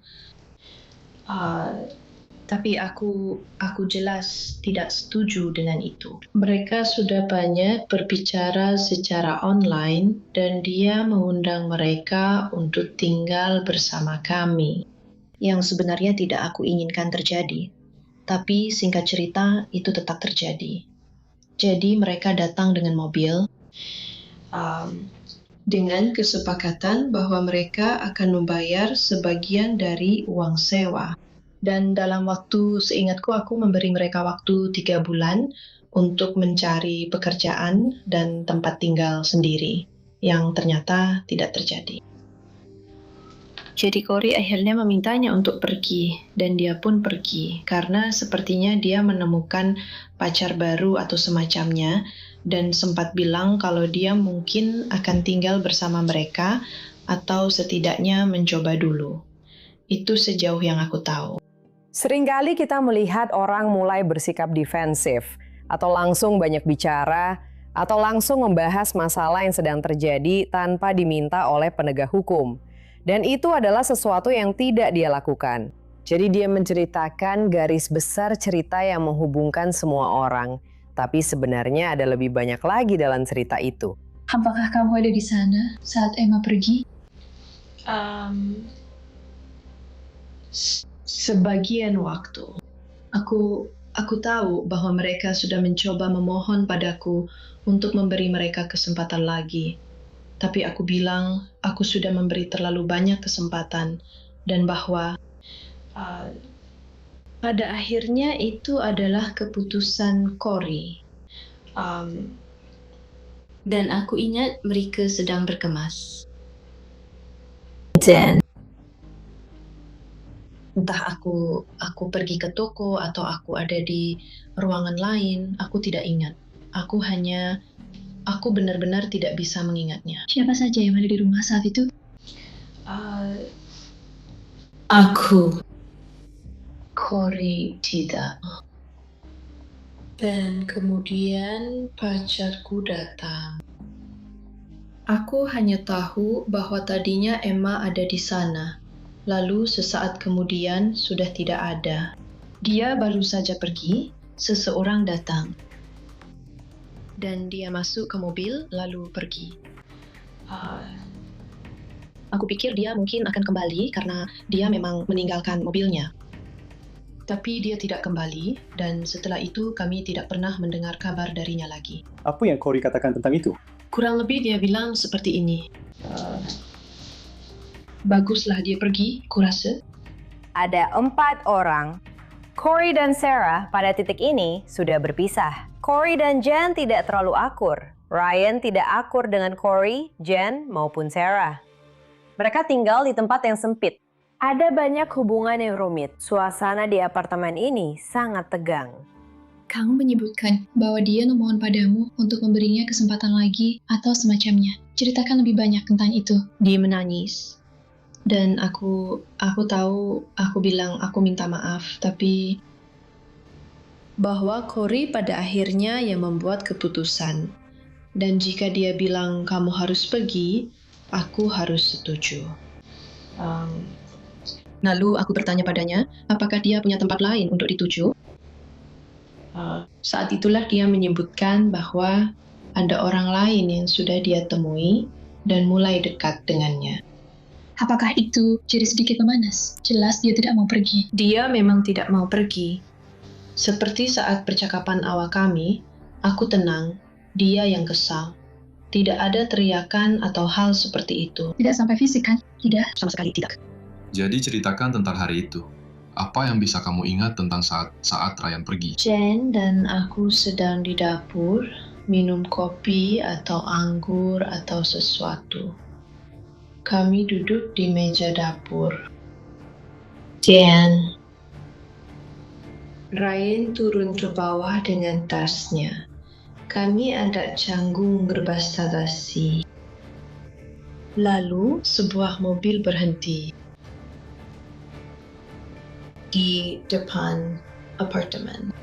Tapi aku jelas tidak setuju dengan itu. Mereka sudah banyak berbicara secara online dan dia mengundang mereka untuk tinggal bersama kami. Yang sebenarnya tidak aku inginkan terjadi. Tapi singkat cerita itu tetap terjadi. Jadi mereka datang dengan mobil dengan kesepakatan bahwa mereka akan membayar sebagian dari uang sewa. Dan dalam waktu, seingatku aku memberi mereka waktu 3 bulan untuk mencari pekerjaan dan tempat tinggal sendiri, yang ternyata tidak terjadi. Jadi Corey akhirnya memintanya untuk pergi, dan dia pun pergi, karena sepertinya dia menemukan pacar baru atau semacamnya, dan sempat bilang kalau dia mungkin akan tinggal bersama mereka, atau setidaknya mencoba dulu. Itu sejauh yang aku tahu. Seringkali kita melihat orang mulai bersikap defensif, atau langsung banyak bicara, atau langsung membahas masalah yang sedang terjadi tanpa diminta oleh penegak hukum. Dan itu adalah sesuatu yang tidak dia lakukan. Jadi dia menceritakan garis besar cerita yang menghubungkan semua orang. Tapi sebenarnya ada lebih banyak lagi dalam cerita itu. Apakah kamu ada di sana saat Emma pergi? Sebagian waktu. Aku tahu bahwa mereka sudah mencoba memohon padaku untuk memberi mereka kesempatan lagi. Tapi aku bilang, aku sudah memberi terlalu banyak kesempatan, dan bahwa pada akhirnya itu adalah keputusan Corey. Dan aku ingat mereka sedang berkemas. Dan entah aku pergi ke toko atau aku ada di ruangan lain, aku tidak ingat. Aku benar-benar tidak bisa mengingatnya. Siapa saja yang ada di rumah saat itu? Aku. Corey tidak. Dan kemudian pacarku datang. Aku hanya tahu bahwa tadinya Emma ada di sana. Lalu sesaat kemudian sudah tidak ada. Dia baru saja pergi, seseorang datang. Dan dia masuk ke mobil lalu pergi. Aku pikir dia mungkin akan kembali karena dia memang meninggalkan mobilnya. Tapi dia tidak kembali, dan setelah itu kami tidak pernah mendengar kabar darinya lagi. Apa yang Corey katakan tentang itu? Kurang lebih dia bilang seperti ini. Baguslah dia pergi, kurasa. Ada 4 orang. Corey dan Sarah pada titik ini sudah berpisah. Corey dan Jen tidak terlalu akur. Ryan tidak akur dengan Corey, Jen, maupun Sarah. Mereka tinggal di tempat yang sempit. Ada banyak hubungan yang rumit. Suasana di apartemen ini sangat tegang. Kamu menyebutkan bahwa dia memohon padamu untuk memberinya kesempatan lagi atau semacamnya. Ceritakan lebih banyak tentang itu. Dia menangis. Dan aku tahu, aku bilang aku minta maaf, tapi bahwa Corey pada akhirnya yang membuat keputusan. Dan jika dia bilang kamu harus pergi, aku harus setuju. Lalu aku bertanya padanya, apakah dia punya tempat lain untuk dituju? Saat itulah dia menyebutkan bahwa ada orang lain yang sudah dia temui dan mulai dekat dengannya. Apakah itu jadi sedikit memanas? Jelas dia tidak mau pergi. Dia memang tidak mau pergi. Seperti saat percakapan awal kami, aku tenang, dia yang kesal. Tidak ada teriakan atau hal seperti itu. Tidak sampai fisik kan? Tidak. Sama sekali tidak. Jadi ceritakan tentang hari itu. Apa yang bisa kamu ingat tentang saat Ryan pergi? Jen dan aku sedang di dapur, minum kopi atau anggur atau sesuatu. Kami duduk di meja dapur. Jen. Ryan turun ke bawah dengan tasnya. Kami ada canggung berbasa-basi. Lalu sebuah mobil berhenti di depan apartemen.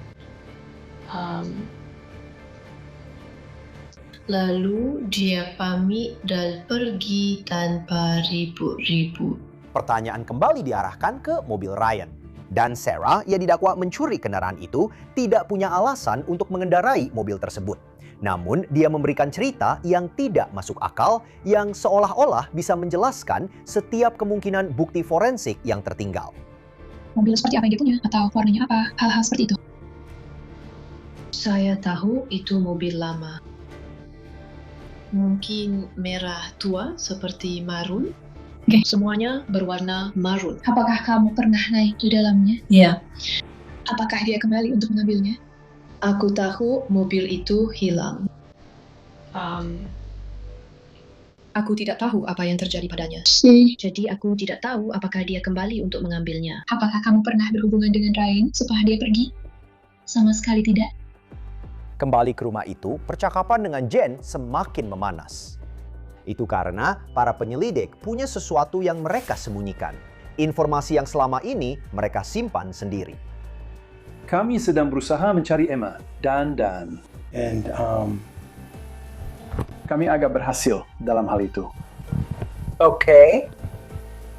Lalu dia pamit dan pergi tanpa ribut-ribut. Pertanyaan kembali diarahkan ke mobil Ryan. Dan Sarah yang didakwa mencuri kendaraan itu tidak punya alasan untuk mengendarai mobil tersebut. Namun dia memberikan cerita yang tidak masuk akal yang seolah-olah bisa menjelaskan setiap kemungkinan bukti forensik yang tertinggal. Mobil seperti apa yang dia punya? Atau warnanya apa? Hal-hal seperti itu. Saya tahu itu mobil lama. Mungkin merah tua seperti marun. Semuanya berwarna marun. Apakah kamu pernah naik di dalamnya? Ya. Apakah dia kembali untuk mengambilnya? Aku tahu mobil itu hilang. Aku tidak tahu apa yang terjadi padanya. Jadi aku tidak tahu apakah dia kembali untuk mengambilnya. Apakah kamu pernah berhubungan dengan Ryan setelah dia pergi? Sama sekali tidak. Kembali ke rumah itu, percakapan dengan Jen semakin memanas. Itu karena para penyelidik punya sesuatu yang mereka sembunyikan. Informasi yang selama ini mereka simpan sendiri. Kami sedang berusaha mencari Emma dan kami agak berhasil dalam hal itu. Oke.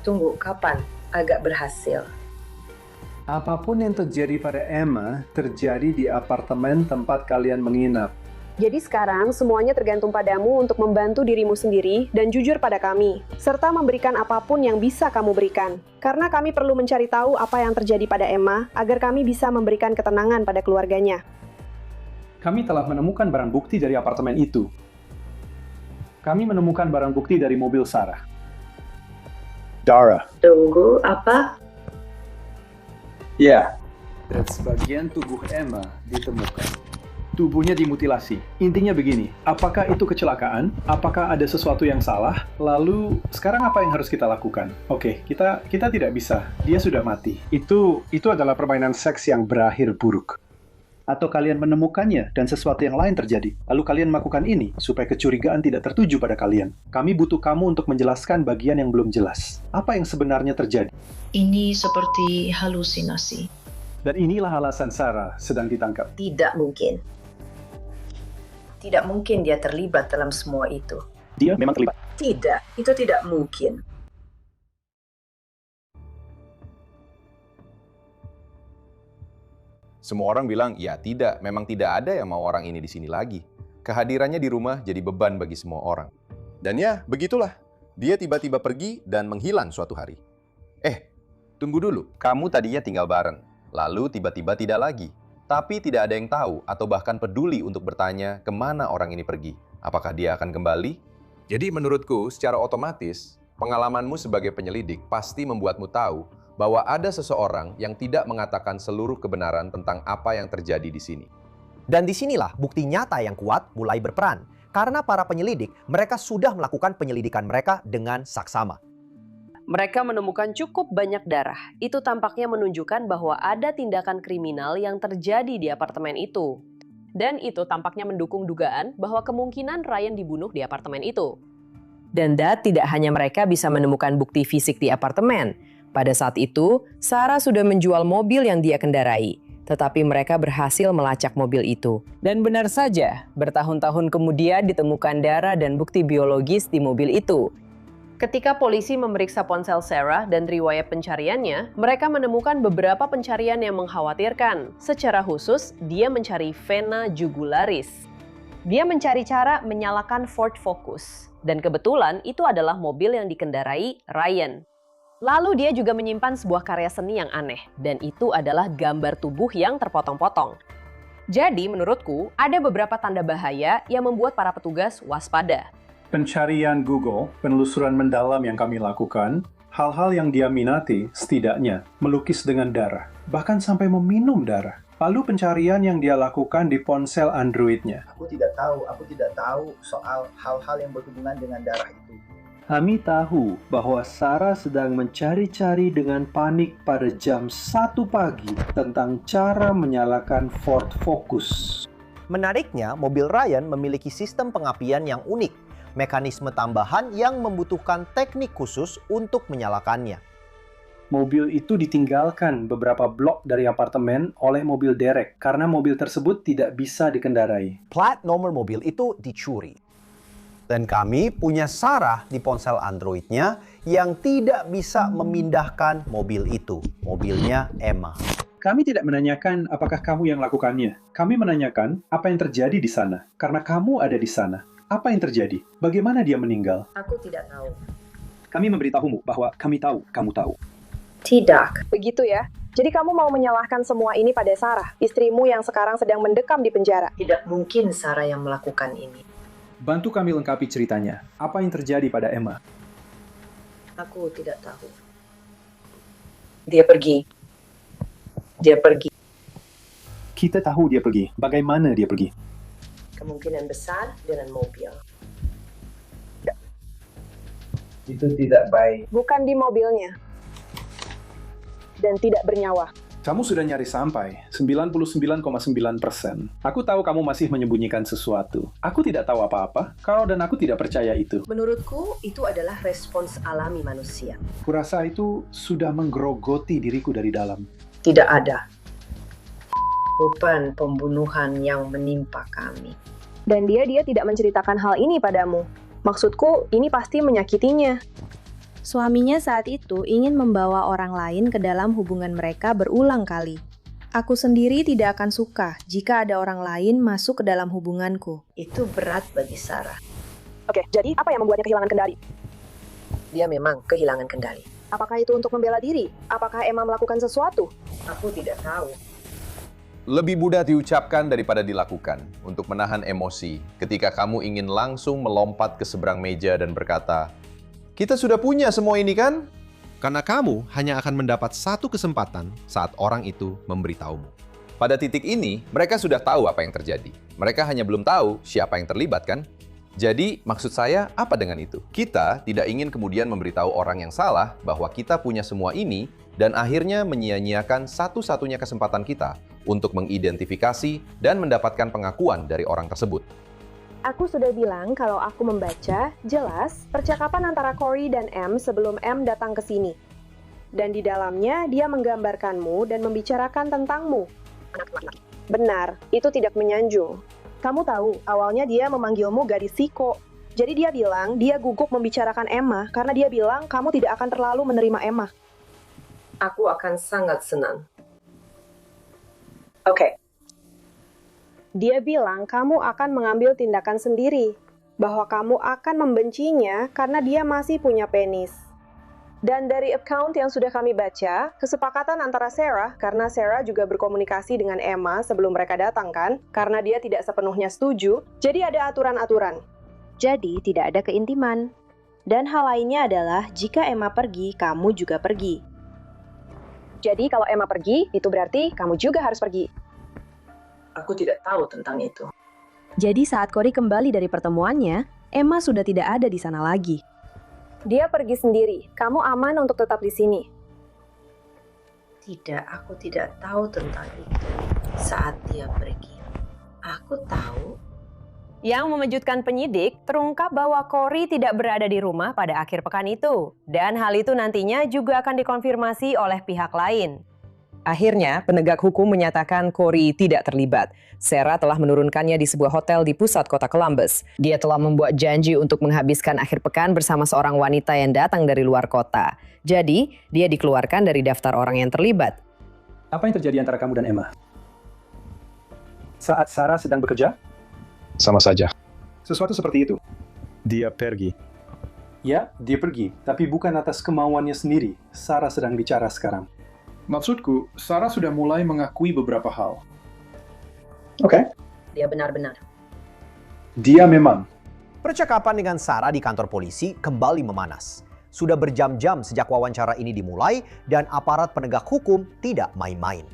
Tunggu, kapan agak berhasil? Apapun yang terjadi pada Emma terjadi di apartemen tempat kalian menginap. Jadi sekarang semuanya tergantung padamu untuk membantu dirimu sendiri dan jujur pada kami, serta memberikan apapun yang bisa kamu berikan. Karena kami perlu mencari tahu apa yang terjadi pada Emma agar kami bisa memberikan ketenangan pada keluarganya. Kami telah menemukan barang bukti dari apartemen itu. Kami menemukan barang bukti dari mobil Sarah. Dara. Tunggu, apa? Ya, dan sebagian tubuh Emma ditemukan. Tubuhnya dimutilasi. Intinya begini, apakah itu kecelakaan? Apakah ada sesuatu yang salah? Lalu, sekarang apa yang harus kita lakukan? Oke, kita tidak bisa. Dia sudah mati. Itu adalah permainan seks yang berakhir buruk. Atau kalian menemukannya dan sesuatu yang lain terjadi. Lalu kalian melakukan ini supaya kecurigaan tidak tertuju pada kalian. Kami butuh kamu untuk menjelaskan bagian yang belum jelas. Apa yang sebenarnya terjadi? Ini seperti halusinasi. Dan inilah alasan Sarah sedang ditangkap. Tidak mungkin. Tidak mungkin dia terlibat dalam semua itu. Dia memang terlibat. Tidak, itu tidak mungkin. Semua orang bilang, ya tidak, memang tidak ada yang mau orang ini di sini lagi. Kehadirannya di rumah jadi beban bagi semua orang. Dan ya, begitulah. dia tiba-tiba pergi dan menghilang suatu hari. Tunggu dulu. Kamu tadinya tinggal bareng, lalu tiba-tiba tidak lagi. Tapi tidak ada yang tahu atau bahkan peduli untuk bertanya kemana orang ini pergi. Apakah dia akan kembali? Jadi menurutku, secara otomatis, pengalamanmu sebagai penyelidik pasti membuatmu tahu bahwa ada seseorang yang tidak mengatakan seluruh kebenaran tentang apa yang terjadi di sini. Dan disinilah bukti nyata yang kuat mulai berperan. Karena para penyelidik, mereka sudah melakukan penyelidikan mereka dengan saksama. Mereka menemukan cukup banyak darah. Itu tampaknya menunjukkan bahwa ada tindakan kriminal yang terjadi di apartemen itu. Dan itu tampaknya mendukung dugaan bahwa kemungkinan Ryan dibunuh di apartemen itu. Dan tidak hanya mereka bisa menemukan bukti fisik di apartemen. Pada saat itu, Sarah sudah menjual mobil yang dia kendarai. Tetapi mereka berhasil melacak mobil itu. Dan benar saja, bertahun-tahun kemudian ditemukan darah dan bukti biologis di mobil itu. Ketika polisi memeriksa ponsel Sarah dan riwayat pencariannya, mereka menemukan beberapa pencarian yang mengkhawatirkan. Secara khusus, dia mencari vena jugularis. Dia mencari cara menyalakan Ford Focus. Dan kebetulan itu adalah mobil yang dikendarai Ryan. Lalu dia juga menyimpan sebuah karya seni yang aneh. Dan itu adalah gambar tubuh yang terpotong-potong. Jadi menurutku, ada beberapa tanda bahaya yang membuat para petugas waspada. Pencarian Google, penelusuran mendalam yang kami lakukan, hal-hal yang dia minati setidaknya melukis dengan darah, bahkan sampai meminum darah. Lalu pencarian yang dia lakukan di ponsel Android-nya. Aku tidak tahu soal hal-hal yang berhubungan dengan darah itu. Kami tahu bahwa Sarah sedang mencari-cari dengan panik pada jam 1 pagi tentang cara menyalakan Ford Focus. Menariknya, mobil Ryan memiliki sistem pengapian yang unik. Mekanisme tambahan yang membutuhkan teknik khusus untuk menyalakannya. Mobil itu ditinggalkan beberapa blok dari apartemen oleh mobil derek karena mobil tersebut tidak bisa dikendarai. Plat nomor mobil itu dicuri. Dan kami punya Sarah di ponsel Android-nya yang tidak bisa memindahkan mobil itu. Mobilnya Emma. Kami tidak menanyakan apakah kamu yang lakukannya. Kami menanyakan apa yang terjadi di sana. Karena kamu ada di sana. Apa yang terjadi? Bagaimana dia meninggal? Aku tidak tahu. Kami memberitahumu bahwa kami tahu, kamu tahu. Tidak. Begitu ya? Jadi kamu mau menyalahkan semua ini pada Sarah, istrimu yang sekarang sedang mendekam di penjara? Tidak mungkin Sarah yang melakukan ini. Bantu kami lengkapi ceritanya. Apa yang terjadi pada Emma? Aku tidak tahu. Dia pergi. Kita tahu dia pergi. Bagaimana dia pergi? Kemungkinan besar dengan mobil. Itu tidak baik. Bukan di mobilnya. Dan tidak bernyawa. Kamu sudah nyari sampai 99,9%. Aku tahu kamu masih menyembunyikan sesuatu. Aku tidak tahu apa-apa. Kau dan aku tidak percaya itu. Menurutku, itu adalah respons alami manusia. Kurasa itu sudah menggerogoti diriku dari dalam. Tidak ada beban pembunuhan yang menimpa kami. Dan dia tidak menceritakan hal ini padamu. Maksudku, ini pasti menyakitinya. Suaminya saat itu ingin membawa orang lain ke dalam hubungan mereka berulang kali. Aku sendiri tidak akan suka jika ada orang lain masuk ke dalam hubunganku. Itu berat bagi Sarah. Oke, jadi apa yang membuatnya kehilangan kendali? Dia memang kehilangan kendali. Apakah itu untuk membela diri? Apakah Emma melakukan sesuatu? Aku tidak tahu. Lebih mudah diucapkan daripada dilakukan untuk menahan emosi ketika kamu ingin langsung melompat ke seberang meja dan berkata, "Kita sudah punya semua ini kan?" Karena kamu hanya akan mendapat satu kesempatan saat orang itu memberitahumu. Pada titik ini, mereka sudah tahu apa yang terjadi. Mereka hanya belum tahu siapa yang terlibat kan? Jadi, maksud saya apa dengan itu? Kita tidak ingin kemudian memberitahu orang yang salah bahwa kita punya semua ini dan akhirnya menyia-nyiakan satu-satunya kesempatan kita untuk mengidentifikasi dan mendapatkan pengakuan dari orang tersebut. Aku sudah bilang kalau aku membaca, jelas percakapan antara Corey dan M sebelum M datang ke sini. Dan di dalamnya dia menggambarkanmu dan membicarakan tentangmu. Benar, itu tidak menyanjung. Kamu tahu, awalnya dia memanggilmu gadis Siko. Jadi dia bilang dia gugup membicarakan Emma karena dia bilang kamu tidak akan terlalu menerima Emma. Aku akan sangat senang. Oke. Dia bilang kamu akan mengambil tindakan sendiri. bahwa kamu akan membencinya karena dia masih punya penis. Dan dari account yang sudah kami baca, kesepakatan antara Sarah, karena Sarah juga berkomunikasi dengan Emma sebelum mereka datang kan, karena dia tidak sepenuhnya setuju, jadi ada aturan-aturan. Jadi tidak ada keintiman. Dan hal lainnya adalah jika Emma pergi, kamu juga pergi. Jadi kalau Emma pergi, itu berarti kamu juga harus pergi. Aku tidak tahu tentang itu. Jadi saat Cory kembali dari pertemuannya, Emma sudah tidak ada di sana lagi. Dia pergi sendiri. Kamu aman untuk tetap di sini. Tidak, aku tidak tahu tentang itu. Saat dia pergi, aku tahu. Yang memejutkan penyidik, terungkap bahwa Cory tidak berada di rumah pada akhir pekan itu. Dan hal itu nantinya juga akan dikonfirmasi oleh pihak lain. Akhirnya, penegak hukum menyatakan Cory tidak terlibat. Sarah telah menurunkannya di sebuah hotel di pusat kota Columbus. Dia telah membuat janji untuk menghabiskan akhir pekan bersama seorang wanita yang datang dari luar kota. Jadi, dia dikeluarkan dari daftar orang yang terlibat. Apa yang terjadi antara kamu dan Emma? Saat Sarah sedang bekerja? Sama saja. Sesuatu seperti itu? Dia pergi. Ya, dia pergi. Tapi bukan atas kemauannya sendiri. Sarah sedang bicara sekarang. Maksudku, Sarah sudah mulai mengakui beberapa hal. Oke. Dia benar-benar. Dia memang. Percakapan dengan Sarah di kantor polisi kembali memanas. Sudah berjam-jam sejak wawancara ini dimulai dan aparat penegak hukum tidak main-main.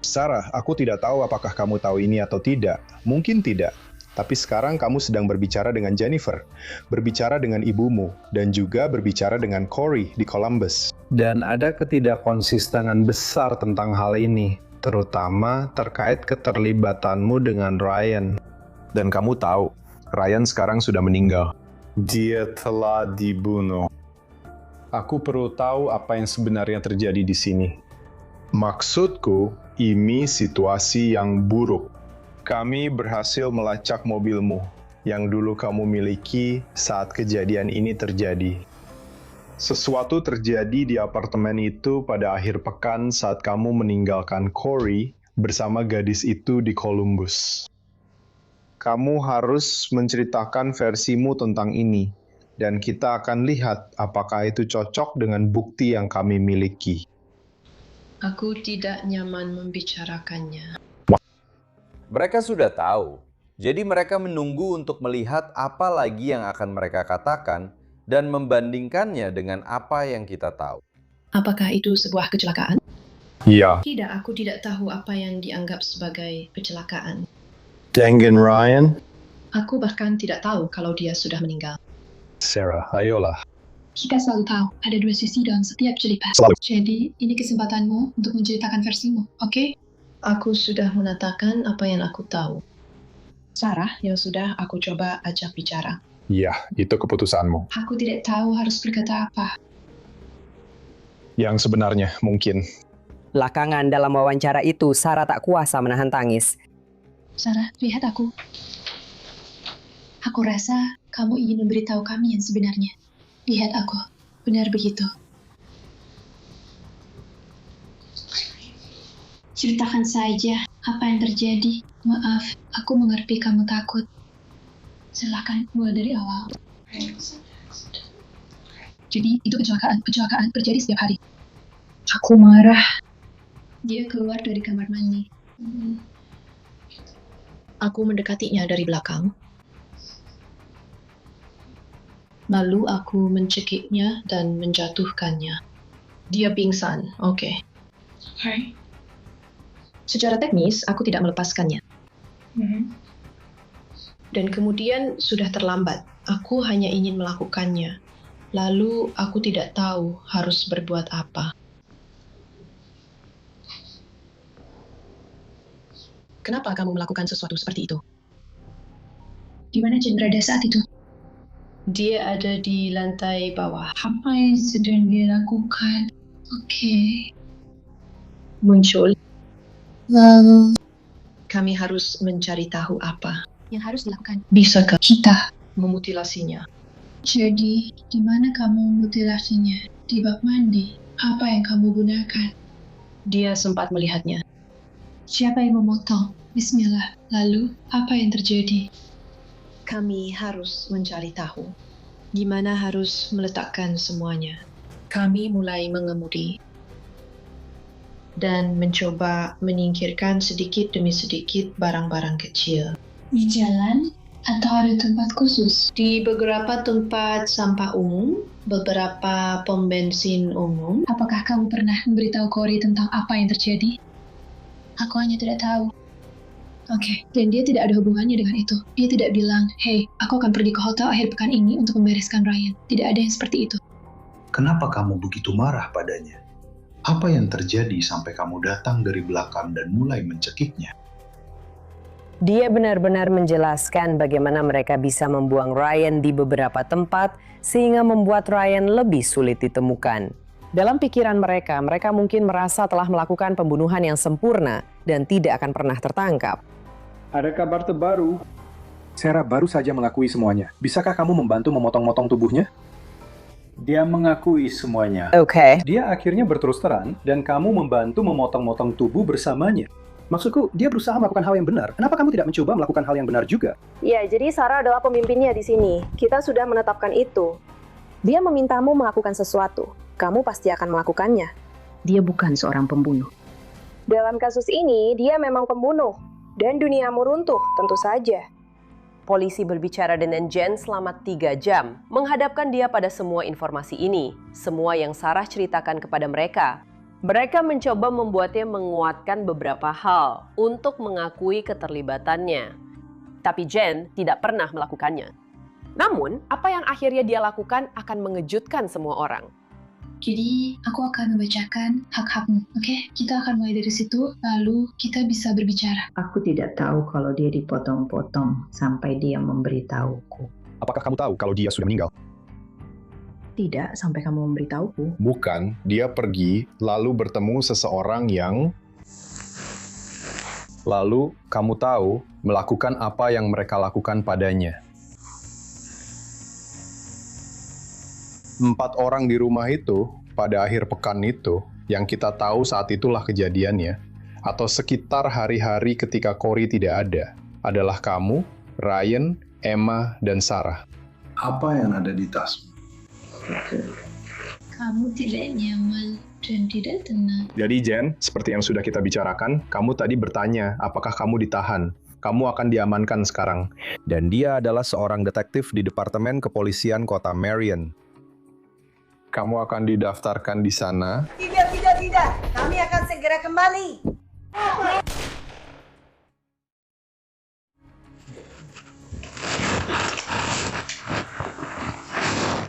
Sarah, aku tidak tahu apakah kamu tahu ini atau tidak. Mungkin tidak. Tapi sekarang kamu sedang berbicara dengan Jennifer, berbicara dengan ibumu, dan juga berbicara dengan Cory di Columbus. Dan ada ketidakkonsistenan besar tentang hal ini, terutama terkait keterlibatanmu dengan Ryan. Dan kamu tahu, Ryan sekarang sudah meninggal. Dia telah dibunuh. Aku perlu tahu apa yang sebenarnya terjadi di sini. Maksudku, ini situasi yang buruk. Kami berhasil melacak mobilmu yang dulu kamu miliki saat kejadian ini terjadi. Sesuatu terjadi di apartemen itu pada akhir pekan saat kamu meninggalkan Cory bersama gadis itu di Columbus. Kamu harus menceritakan versimu tentang ini, dan kita akan lihat apakah itu cocok dengan bukti yang kami miliki. Aku tidak nyaman membicarakannya. Mereka sudah tahu, jadi mereka menunggu untuk melihat apa lagi yang akan mereka katakan dan membandingkannya dengan apa yang kita tahu. Apakah itu sebuah kecelakaan? Iya. Tidak, aku tidak tahu apa yang dianggap sebagai kecelakaan. Dengan Ryan? Aku bahkan tidak tahu kalau dia sudah meninggal. Sarah, ayolah. Kita selalu tahu, ada dua sisi dalam setiap cerita. Selalu. Jadi, ini kesempatanmu untuk menceritakan versimu, oke? Aku sudah mengatakan apa yang aku tahu. Sarah yang sudah aku coba ajak bicara. Iya, itu keputusanmu. Aku tidak tahu harus berkata apa. Yang sebenarnya, mungkin. Belakangan dalam wawancara itu, Sarah tak kuasa menahan tangis. Sarah, lihat aku. Aku rasa kamu ingin memberitahu kami yang sebenarnya. Lihat aku, benar begitu. Ceritakan saja apa yang terjadi. Maaf, aku mengerti kamu takut. Silakan mulai dari awal. Jadi itu kecelakaan terjadi setiap hari. Aku marah. Dia keluar dari kamar mandi. Aku mendekatinya dari belakang. Lalu aku mencekiknya dan menjatuhkannya. Dia pingsan, oke. Hai. Secara teknis, aku tidak melepaskannya. Dan kemudian sudah terlambat. Aku hanya ingin melakukannya. Lalu aku tidak tahu harus berbuat apa. Kenapa kamu melakukan sesuatu seperti itu? Di mana Jen berada saat itu? Dia ada di lantai bawah. Apa yang sedang dia lakukan? Oke. Muncul. Lalu, Kami harus mencari tahu apa. yang harus dilakukan? Bisakah Kita. memutilasinya? Jadi, di mana kamu memutilasinya? Di bak mandi. Apa yang kamu gunakan? Dia sempat melihatnya. Siapa yang memotong? Bismillah. Lalu, apa yang terjadi? Kami harus mencari tahu gimana harus meletakkan semuanya. Kami mulai mengemudi dan mencoba menyingkirkan sedikit demi sedikit barang-barang kecil. Di jalan atau ada tempat khusus? Di beberapa tempat sampah umum, beberapa pom bensin umum. Apakah kamu pernah memberitahu Corey tentang apa yang terjadi? Aku hanya tidak tahu. Oke, dan dia tidak ada hubungannya dengan itu. Dia tidak bilang, "Hey, aku akan pergi ke hotel akhir pekan ini untuk membereskan Ryan." Tidak ada yang seperti itu. Kenapa kamu begitu marah padanya? Apa yang terjadi sampai kamu datang dari belakang dan mulai mencekiknya? Dia benar-benar menjelaskan bagaimana mereka bisa membuang Ryan di beberapa tempat sehingga membuat Ryan lebih sulit ditemukan. Dalam pikiran mereka, mereka mungkin merasa telah melakukan pembunuhan yang sempurna dan tidak akan pernah tertangkap. Ada kabar terbaru. Sarah baru saja mengakui semuanya. Bisakah kamu membantu memotong-motong tubuhnya? Dia mengakui semuanya. Oke. Dia akhirnya berterus terang dan kamu membantu memotong-motong tubuh bersamanya. Maksudku, dia berusaha melakukan hal yang benar. Kenapa kamu tidak mencoba melakukan hal yang benar juga? Ya, jadi Sarah adalah pemimpinnya di sini. Kita sudah menetapkan itu. Dia memintamu melakukan sesuatu. Kamu pasti akan melakukannya. Dia bukan seorang pembunuh. Dalam kasus ini, dia memang pembunuh. Dan duniamu runtuh, tentu saja. Polisi berbicara dengan Jen selama 3 jam, menghadapkan dia pada semua informasi ini, semua yang Sarah ceritakan kepada mereka. Mereka mencoba membuatnya menguatkan beberapa hal untuk mengakui keterlibatannya. Tapi Jen tidak pernah melakukannya. Namun, apa yang akhirnya dia lakukan akan mengejutkan semua orang. Jadi, aku akan membacakan hak-hakmu, oke? Kita akan mulai dari situ, lalu kita bisa berbicara. Aku tidak tahu kalau dia dipotong-potong sampai dia memberitahuku. Apakah kamu tahu kalau dia sudah meninggal? Tidak, sampai kamu memberitahuku. Bukan, dia pergi lalu bertemu seseorang yang... Lalu kamu tahu melakukan apa yang mereka lakukan padanya. 4 orang di rumah itu, pada akhir pekan itu, yang kita tahu saat itulah kejadiannya, atau sekitar hari-hari ketika Corey tidak ada, adalah kamu, Ryan, Emma, dan Sarah. Apa yang ada di tasmu? Kamu tidak nyaman dan tidak tenang. Jadi Jen, seperti yang sudah kita bicarakan, kamu tadi bertanya apakah kamu ditahan. Kamu akan diamankan sekarang. Dan dia adalah seorang detektif di Departemen Kepolisian Kota Marion. Kamu akan didaftarkan di sana. Tidak. Kami akan segera kembali.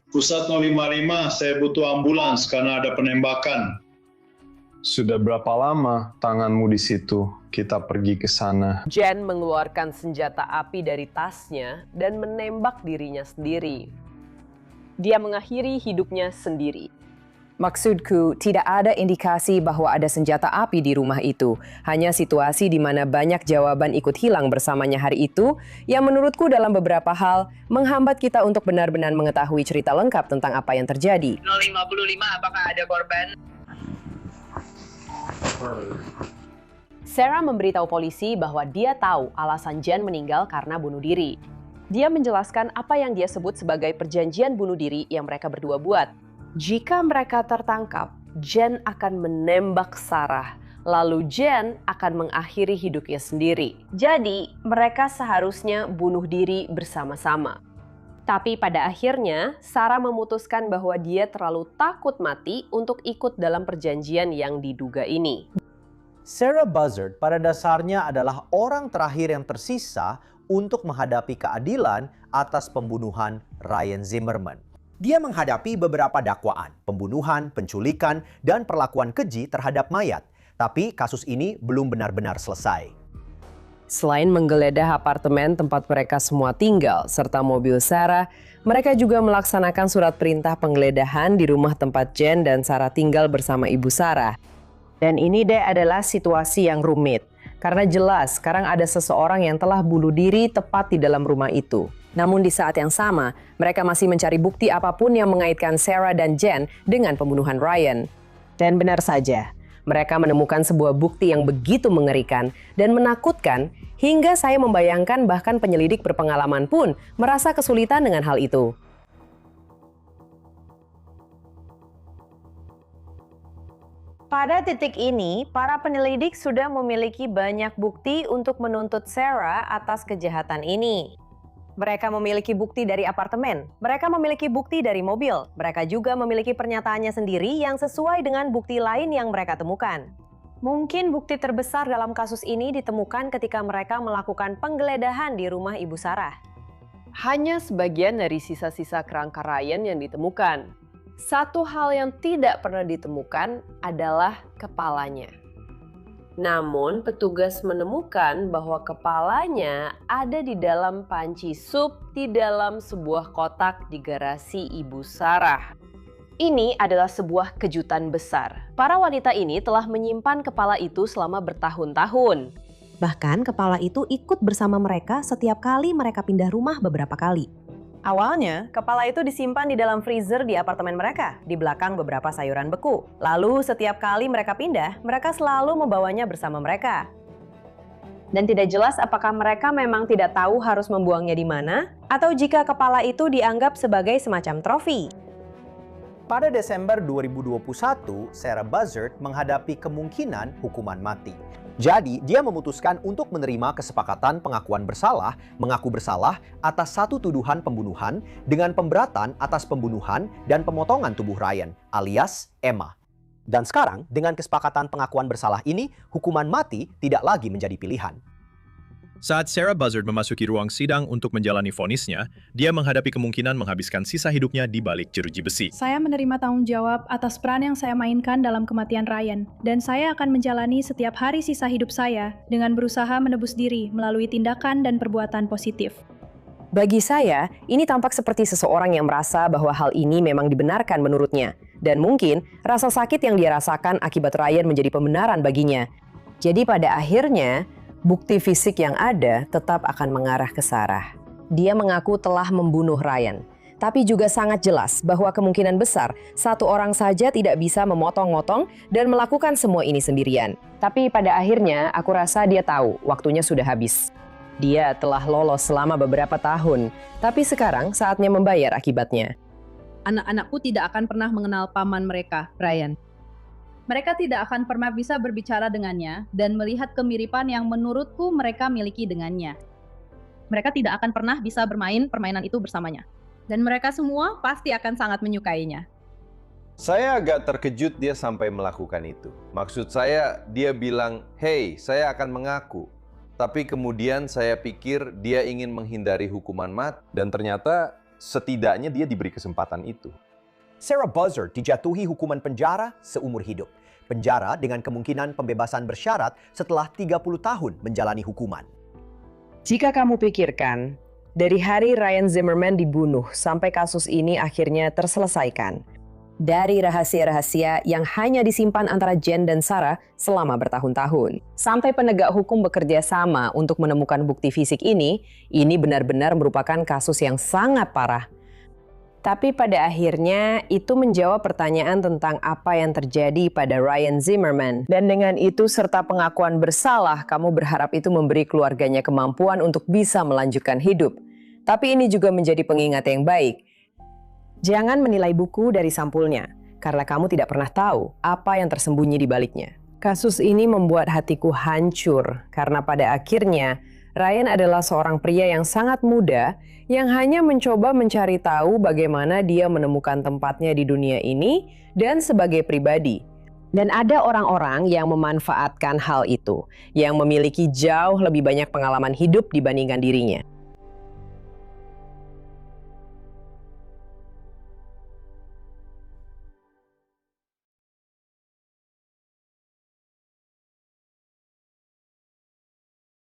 Pusat 055, saya butuh ambulans karena ada penembakan. Sudah berapa lama tanganmu di situ? Kita pergi ke sana. Jen mengeluarkan senjata api dari tasnya dan menembak dirinya sendiri. Dia mengakhiri hidupnya sendiri. Maksudku, tidak ada indikasi bahwa ada senjata api di rumah itu. Hanya situasi di mana banyak jawaban ikut hilang bersamanya hari itu, yang menurutku dalam beberapa hal menghambat kita untuk benar-benar mengetahui cerita lengkap tentang apa yang terjadi. 055, apakah ada korban? Sarah memberitahu polisi bahwa dia tahu alasan Jen meninggal karena bunuh diri. Dia menjelaskan apa yang dia sebut sebagai perjanjian bunuh diri yang mereka berdua buat. Jika mereka tertangkap, Jen akan menembak Sarah, lalu Jen akan mengakhiri hidupnya sendiri. Jadi, mereka seharusnya bunuh diri bersama-sama. Tapi pada akhirnya, Sarah memutuskan bahwa dia terlalu takut mati untuk ikut dalam perjanjian yang diduga ini. Sarah Buzzard pada dasarnya adalah orang terakhir yang tersisa untuk menghadapi keadilan atas pembunuhan Ryan Zimmerman. Dia menghadapi beberapa dakwaan, pembunuhan, penculikan, dan perlakuan keji terhadap mayat. Tapi kasus ini belum benar-benar selesai. Selain menggeledah apartemen tempat mereka semua tinggal, serta mobil Sarah, mereka juga melaksanakan surat perintah penggeledahan di rumah tempat Jen dan Sarah tinggal bersama ibu Sarah. Dan ini deh adalah situasi yang rumit. Karena jelas sekarang ada seseorang yang telah bunuh diri tepat di dalam rumah itu. Namun di saat yang sama, mereka masih mencari bukti apapun yang mengaitkan Sarah dan Jen dengan pembunuhan Ryan. Dan benar saja, Mereka menemukan sebuah bukti yang begitu mengerikan dan menakutkan hingga saya membayangkan bahkan penyelidik berpengalaman pun merasa kesulitan dengan hal itu. Pada titik ini, para penyelidik sudah memiliki banyak bukti untuk menuntut Sarah atas kejahatan ini. Mereka memiliki bukti dari apartemen, mereka memiliki bukti dari mobil, mereka juga memiliki pernyataannya sendiri yang sesuai dengan bukti lain yang mereka temukan. Mungkin bukti terbesar dalam kasus ini ditemukan ketika mereka melakukan penggeledahan di rumah Ibu Sarah. Hanya sebagian dari sisa-sisa kerangka Ryan yang ditemukan. Satu hal yang tidak pernah ditemukan adalah kepalanya. Namun, petugas menemukan bahwa kepalanya ada di dalam panci sup di dalam sebuah kotak di garasi Ibu Sarah. Ini adalah sebuah kejutan besar. Para wanita ini telah menyimpan kepala itu selama bertahun-tahun. Bahkan kepala itu ikut bersama mereka setiap kali mereka pindah rumah beberapa kali. Awalnya, kepala itu disimpan di dalam freezer di apartemen mereka, di belakang beberapa sayuran beku. Lalu setiap kali mereka pindah, mereka selalu membawanya bersama mereka. Dan tidak jelas apakah mereka memang tidak tahu harus membuangnya di mana, atau jika kepala itu dianggap sebagai semacam trofi. Pada Desember 2021, Sarah Buzzard menghadapi kemungkinan hukuman mati. Jadi, dia memutuskan untuk menerima kesepakatan pengakuan bersalah, mengaku bersalah atas satu tuduhan pembunuhan dengan pemberatan atas pembunuhan dan pemotongan tubuh Ryan, alias Emma. Dan sekarang, dengan kesepakatan pengakuan bersalah ini, hukuman mati tidak lagi menjadi pilihan. Saat Sarah Buzzard memasuki ruang sidang untuk menjalani vonisnya, dia menghadapi kemungkinan menghabiskan sisa hidupnya di balik jeruji besi. Saya menerima tanggung jawab atas peran yang saya mainkan dalam kematian Ryan, dan saya akan menjalani setiap hari sisa hidup saya dengan berusaha menebus diri melalui tindakan dan perbuatan positif. Bagi saya, ini tampak seperti seseorang yang merasa bahwa hal ini memang dibenarkan menurutnya. Dan mungkin rasa sakit yang dia rasakan akibat Ryan menjadi pembenaran baginya. Jadi pada akhirnya, bukti fisik yang ada tetap akan mengarah ke Sarah. Dia mengaku telah membunuh Ryan, tapi juga sangat jelas bahwa kemungkinan besar satu orang saja tidak bisa memotong-motong dan melakukan semua ini sendirian. Tapi pada akhirnya aku rasa dia tahu waktunya sudah habis. Dia telah lolos selama beberapa tahun, tapi sekarang saatnya membayar akibatnya. Anak-anakku tidak akan pernah mengenal paman mereka, Ryan. Mereka tidak akan pernah bisa berbicara dengannya dan melihat kemiripan yang menurutku mereka miliki dengannya. Mereka tidak akan pernah bisa bermain permainan itu bersamanya. Dan mereka semua pasti akan sangat menyukainya. Saya agak terkejut dia sampai melakukan itu. Maksud saya, dia bilang, "Hey, saya akan mengaku." Tapi kemudian saya pikir dia ingin menghindari hukuman mati. Dan ternyata setidaknya dia diberi kesempatan itu. Sarah Buzzard dijatuhi hukuman penjara seumur hidup. Penjara dengan kemungkinan pembebasan bersyarat setelah 30 tahun menjalani hukuman. Jika kamu pikirkan, dari hari Ryan Zimmerman dibunuh sampai kasus ini akhirnya terselesaikan. Dari rahasia-rahasia yang hanya disimpan antara Jen dan Sarah selama bertahun-tahun. Sampai penegak hukum bekerja sama untuk menemukan bukti fisik ini benar-benar merupakan kasus yang sangat parah. Tapi pada akhirnya itu menjawab pertanyaan tentang apa yang terjadi pada Ryan Zimmerman. Dan dengan itu serta pengakuan bersalah, kamu berharap itu memberi keluarganya kemampuan untuk bisa melanjutkan hidup. Tapi ini juga menjadi pengingat yang baik. Jangan menilai buku dari sampulnya, karena kamu tidak pernah tahu apa yang tersembunyi di baliknya. Kasus ini membuat hatiku hancur, karena pada akhirnya Ryan adalah seorang pria yang sangat muda yang hanya mencoba mencari tahu bagaimana dia menemukan tempatnya di dunia ini dan sebagai pribadi. Dan ada orang-orang yang memanfaatkan hal itu, yang memiliki jauh lebih banyak pengalaman hidup dibandingkan dirinya.